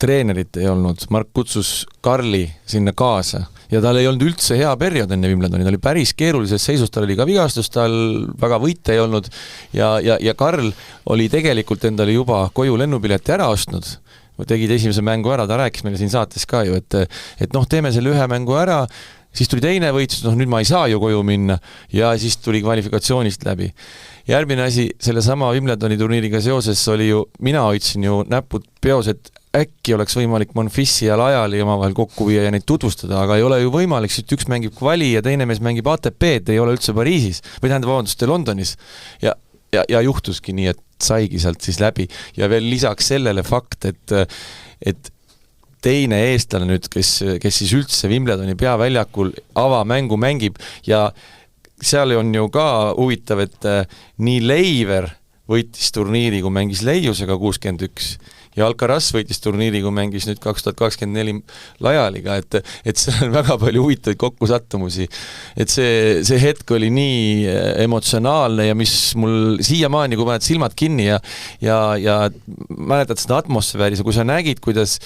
S2: treenerit ei olnud. Mark kutsus Karli sinna kaasa ja tal ei olnud üldse hea periood enne Wimbledoni. Ta oli päris keerulises seisus, tal oli ka vigastus, tal väga võite ei olnud ja Karl oli tegelikult endale juba koju lennupileti ära ostnud. Tegid esimese mängu ära, ta rääkis meile siin saates ka ju, et teeme selle ühe mängu ära, siis tuli teine võit, nüüd ma ei saa ju koju minna ja siis tuli kvalifikatsioonist läbi. Järgmine asi, selle sama Wimbledoni turniiriga seoses oli ju, mina hoidsin ju näpud peos, et äkki oleks võimalik Monfissi ja Lajali omavahel kokku viia ja neid tutvustada, aga ei ole ju võimalik, sest üks mängib kvali ja teine mees mängib ATP-d, ei ole üldse Pariisis, või tähendab Londonis ja juhtuski nii, et saigi sealt siis läbi ja veel lisaks sellele fakt, et teine eestlane nüüd, kes siis üldse Wimbledoni peaväljakul avamängu mängib ja seal on ju ka huvitav, et nii Leiver võitis turniiri, kui mängis Leiusega 61 ja Alcaraz võitis turniiri, kui mängis nüüd 2024 Lajaliga, et seal on väga palju huvitavaid kokkusattumusi. Et see hetk oli nii emotsionaalne ja mis mul siiamaani, kui paned silmad kinni ja mäletad seda atmosfääri, kui sa nägid, kuidas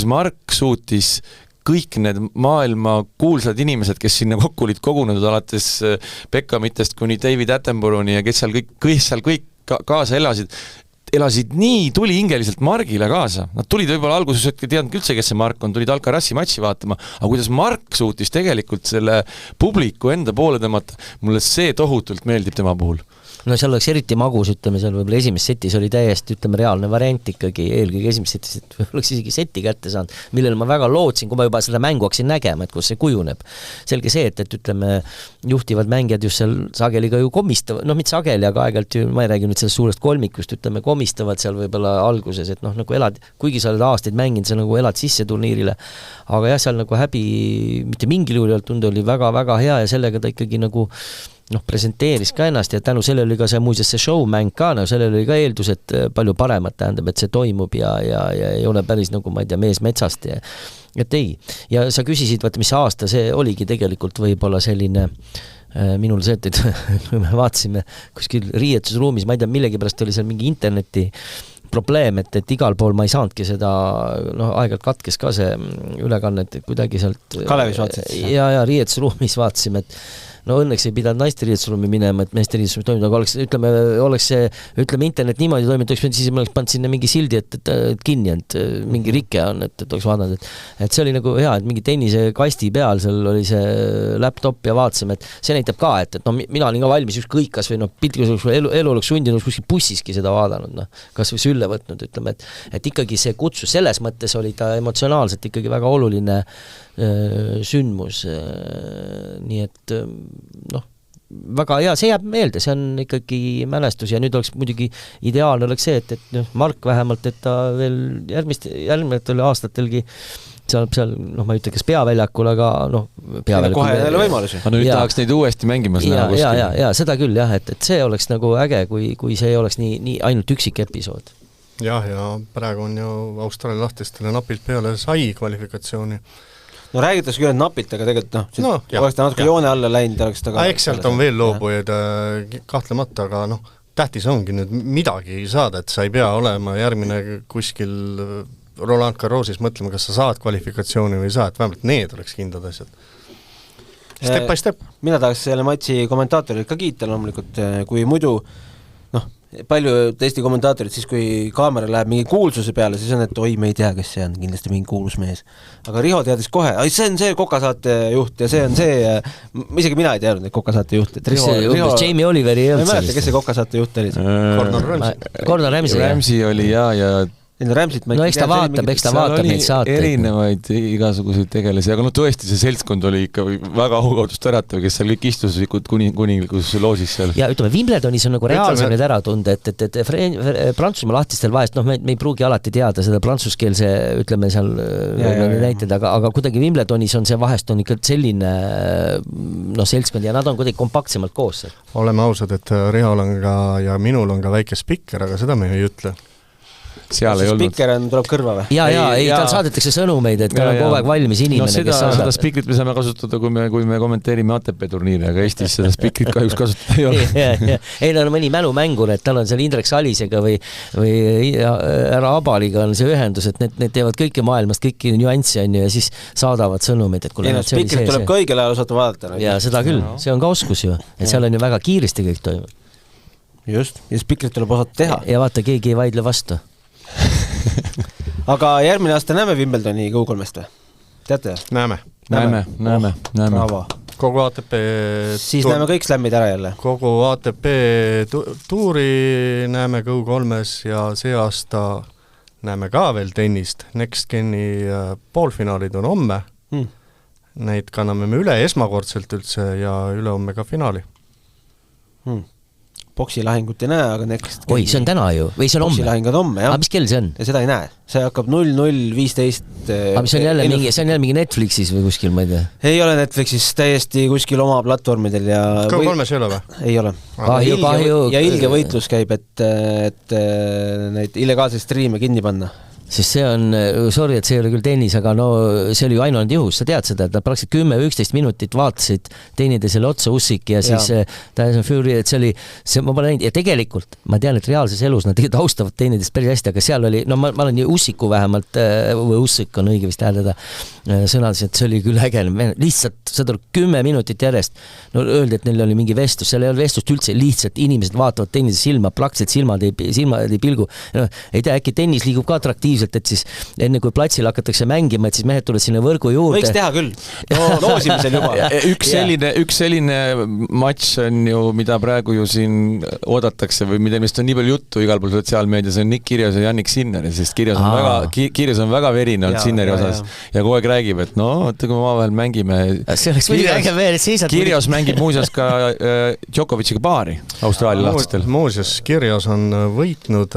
S2: Mark suutis kõik need maailma kuulsad inimesed, kes sinna kokku olid kogunenud alates Beckhamitest kuni David Attenborough'ni ja kes seal kõik kaasa elasid nii tulihingeliselt Margile kaasa. Nad tulid võib-olla alguses, et ei teadnud üldse, kes see Mark on, tulid Alcarazzi matši vaatama, aga kuidas Mark suutis tegelikult selle publiku enda poole tõmmata, mulle see tohutult meeldib tema puhul.
S4: No seal oleks eriti magus, ütleme, seal võib-olla esimeses setis oli täiesti, ütleme, reaalne variant ikkagi, eelkõige esimeses setis, et oleks isegi seti kätte saanud, millele ma väga lootsin, kui ma juba seda mängu hakkasin nägema, et kus see kujuneb. Selge see, et ütleme, juhtivad mängijad just seal sageli ka ju komistavad, mitte sageli, aga aegalt ju, ma ei räägi nüüd sellest suurest kolmikust, ütleme, komistavad seal võib-olla alguses, et nagu elad, kuigi sa oled aastaid mänginud, sa nagu elad sisse turniirile, aga jah, seal nagu häbi, mitte mingil juhul tunda oli väga-väga hea ja sellega ta ikkagi nagu presenteeris ka ennast ja tänu selle oli ka see muuseas see showmäng ka, sellel oli ka eeldus, et palju paremat tähendab, et see toimub ja ei ole päris nagu, ma ei tea, mees metsast et ei. Ja sa küsisid, vaata, mis aasta see oligi tegelikult võib-olla selline minul see, et kui me vaatasime kuskil riietusruumis, ma ei tea, millegipärast oli seal mingi interneti probleem, et igal pool ma ei saanudki seda, aeg-ajalt katkes ka see ülekanne, et kuidagi sealt
S1: Kalevis vaatasid?
S4: Ja riietusruumis vaatasime, no õnneks ei pidanud naiste riietusruumi minema, et meeste riietusruumi toimida, aga oleks internet niimoodi toiminud, siis ma oleks pannud sinna mingi sildi, et kinni, et mingi rike on, et oleks vaadanud, et see oli nagu hea, et mingi tennise kasti peal, seal oli see laptop ja vaatasime, et see näitab ka, et no mina olin ka valmis ükskõik kas või piltlikult elu oleks sundinud kuskil bussiski seda vaadanud, kas või sülle võtnud, ütleme, et ikkagi see kutsus, selles mõttes oli ta emotsionaalselt ikkagi väga oluline sündmus, nii et väga hea, see jääb meelde, see on ikkagi mälestus ja nüüd oleks muidugi ideaalne oleks see, et Mark vähemalt, et ta veel järgmistel aastatelgi saab seal, ma ei ütle, kas peaväljakul, aga peaväljakul.
S1: Kohe jälle võimalusi.
S2: Nüüd tahaks neid uuesti mängimas näha kuskil.
S4: Ja, seda küll jah, et see oleks nagu äge, kui see ei oleks nii ainult üksik episood.
S3: Ja praegu on ju Austraalia lahtistele napilt peale sai kvalifikatsiooni.
S1: No räägitakse küll napilt, aga tegelikult oleks ta natuke joone alla läinud, oleks ta ka...
S3: Eks sealt on veel loobujaid kahtlemata, aga tähtis ongi nüüd midagi saada, et sa ei pea olema järgmine kuskil Roland Garrosis mõtlema, kas sa saad kvalifikatsiooni või ei saa, et vähemalt need oleks kindlad asjad. Step by step.
S1: Mina tahaks selle matši kommentaatorid ka kiita loomulikult, kui muidu palju Eesti kommentaatorid siis, kui kaamera läheb mingi kuulsuse peale, siis on, et oi, me ei tea, kes see on, kindlasti mingi kuulus mees. Aga Riho teadis kohe, see on see Kokasaate juht ja see on see, isegi mina ei teadnud, et Kokasaate juht.
S4: Jamie Oliveri ei
S1: olnud. Ma ei mäleta, kes see Kokasaate juht oli?
S4: Gordon Ramsay
S2: oli ja
S4: eks ta vaatab neid saateid.
S2: Erinevaid igasuguseid tegelasi, aga tõesti see seltskond oli ikka väga aukaudust äratav, kes seal kõik istuslikud kuninglikus loosis seal. Ja
S4: ütleme, Wimbledonis on nagu reaalselt need ära tunda, et Prantsusmaa lahtistel vahest, me ei pruugi alati teada seda prantsuskeelse, ütleme seal näited, aga kuidagi Wimbledonis on see vahest on ikka selline seltskond ja nad on kuidagi kompaktsemalt koos.
S3: Oleme ausad, et Rihol on ka ja minul on ka väike spikker, aga seda me ei ütle.
S2: Seal ei olnud.
S1: Spikker tuleb kõrva või?
S4: Ei, tal saadetakse sõnumeid, et tal on kogu aeg valmis inimene,
S2: kes saadab. Seda spikrit me saame kasutada, kui me kommenteerime ATP turniiri, aga Eestis seda spikrit kahjuks kasutada ei ole.
S4: Ei, no mõni mälumängur, et tal on seal Indrek Salisega või ära Abaliga on see ühendus, et need teevad kõike maailmast, kõiki nüanssi on ju ja siis saadavad sõnumeid, et kuule,
S1: spikrit tuleb ka õigel ajal osata vaadata.
S4: Ja seda küll, see on ka oskus ju, et seal on ju väga kiiresti kõik toimub.
S1: Just, ja spikrit tuleb osata teha.
S4: Ja vaata, keegi ei vaidle vastu.
S1: Aga järgmine aasta näeme Wimbledoni Go3-st või? Teate?
S3: Näeme. Kogu ATP
S1: siis näeme kõik slämmid ära jälle.
S3: Kogu ATP tuuri näeme Go3-s ja see aasta näeme ka veel tennist. Next Geni poolfinaalid on homme. Neid kanname me üle esmakordselt üldse ja üle homme ka finaali.
S1: Boksilahingut ei näe, aga next...
S4: Oi, see on täna ju, või see on homme?
S1: Boksilahingu on homme, jah.
S4: Aga mis kell see on?
S1: Ja seda ei näe. See hakkab 00.15...
S4: Aga see on jälle mingi Netflixis või kuskil, ma ei tea?
S1: Ei ole Netflixis, täiesti kuskil oma platvormidel ja...
S3: K3-s ei ole või?
S1: Ei ole. Ja ilge võitlus käib, et neid illegaalseid striime kinni panna.
S4: Sest see on, sorry, et see ei ole küll tennis, aga see oli ju ainult juhus, sa tead seda, et nad praktiliselt 10-11 minutit vaatasid teineteisele otsa Ussik ja siis Tyson Fury, et see oli, ma pole näinud ja tegelikult ma tean, et reaalses elus nad tegelikult austavad teineteist päris hästi, aga seal oli, ma olen ju Ussiku vähemalt, või Ussik on õige vist hääldada sõnades, et see oli küll äge, lihtsalt seda 10 minutit järjest, öeldi, et neil oli mingi vestlus, seal ei olnud vestlust üldse, lihtsalt inimesed vaatavad teineteise silma, praktiliselt silmad ei pilgu, ei tea, äkki tennis liigub ka atraktiivselt, et siis enne kui platsil hakatakse mängima, et siis mehed tulevad sinna võrgu juurde.
S1: Võiks teha küll. Loosimisel juba.
S2: Üks selline matš on ju, mida praegu ju siin oodatakse või mida on nii palju juttu igal pool sotsiaalmeedias, on Nick Kyrgios ja Jannik Sinner, sest Kyrgios on väga verine olnud Sinneri osas ja kogu aeg räägib, et kui me omavahel mängime.
S4: See oleks muidugi äge veel, et seisad.
S2: Kyrgios mängib muuseas ka Djokovic'iga paari Austraalia lahtistel.
S3: Muuseas, Kyrgios on võitnud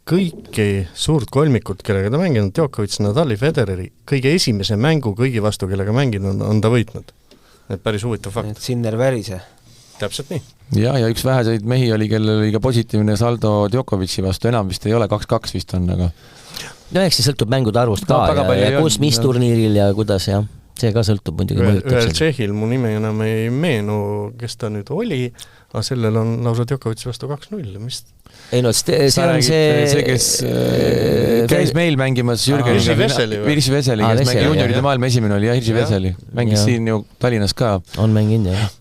S3: kõiki suurt kolmikut, kellega ta mänginud, Djokovic, Nadali, Federeri, kõige esimese mängu kõigi vastu, kellega mänginud, on ta võitnud. Et päris huvitav fakt.
S1: Sinner värise.
S3: Täpselt nii.
S2: Ja üks väheseid mehi oli, kellel oli ka positiivne saldo Djokovic'i vastu, enam vist ei ole, 2-2 vist on, aga...
S4: No eks see sõltub mängude arvust ka ja kus, mis turniiril ja kuidas, jah. See ka sõltub muidugi.
S3: Ühel Tšehhil mu nime enam ei meenu, kes ta nüüd oli, aga sellel on lausa Djokovic'i vastu 2-0, mis...
S4: Ei no, see on
S2: see, kes käis meil mängimas
S3: Virsi Veseli,
S2: kes mängis junioride maailma esimene oli ja Hirsi Veseli. Mängis siin ju Tallinnas ka.
S4: On mänginud, jah.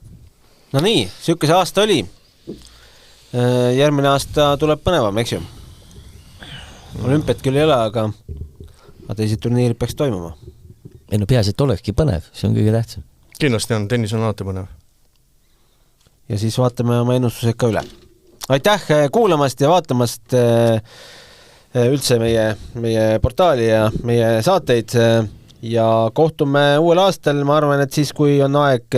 S1: No nii, siuke see aasta oli. Järgmine aasta tuleb põnevam, eks ju? Olümpiat küll ei ole, aga teised turniirid peaks toimuma.
S4: Ei no peaasi, et olekski põnev, see on kõige tähtsam.
S3: Kindlasti on, tennis on alati põnev.
S1: Ja siis vaatame oma ennustused ka üle. Aitäh kuulamast ja vaatamast üldse meie portaali ja meie saateid ja kohtume uuel aastal, ma arvan, et siis, kui on aeg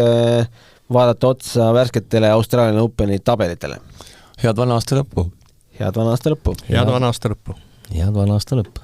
S1: vaadata otsa värsketele Austraalia Openi tabelitele.
S2: Head vana aasta lõppu!
S1: Head vana aasta lõppu!
S3: Head vana aasta lõppu!
S4: Head vana aasta lõppu!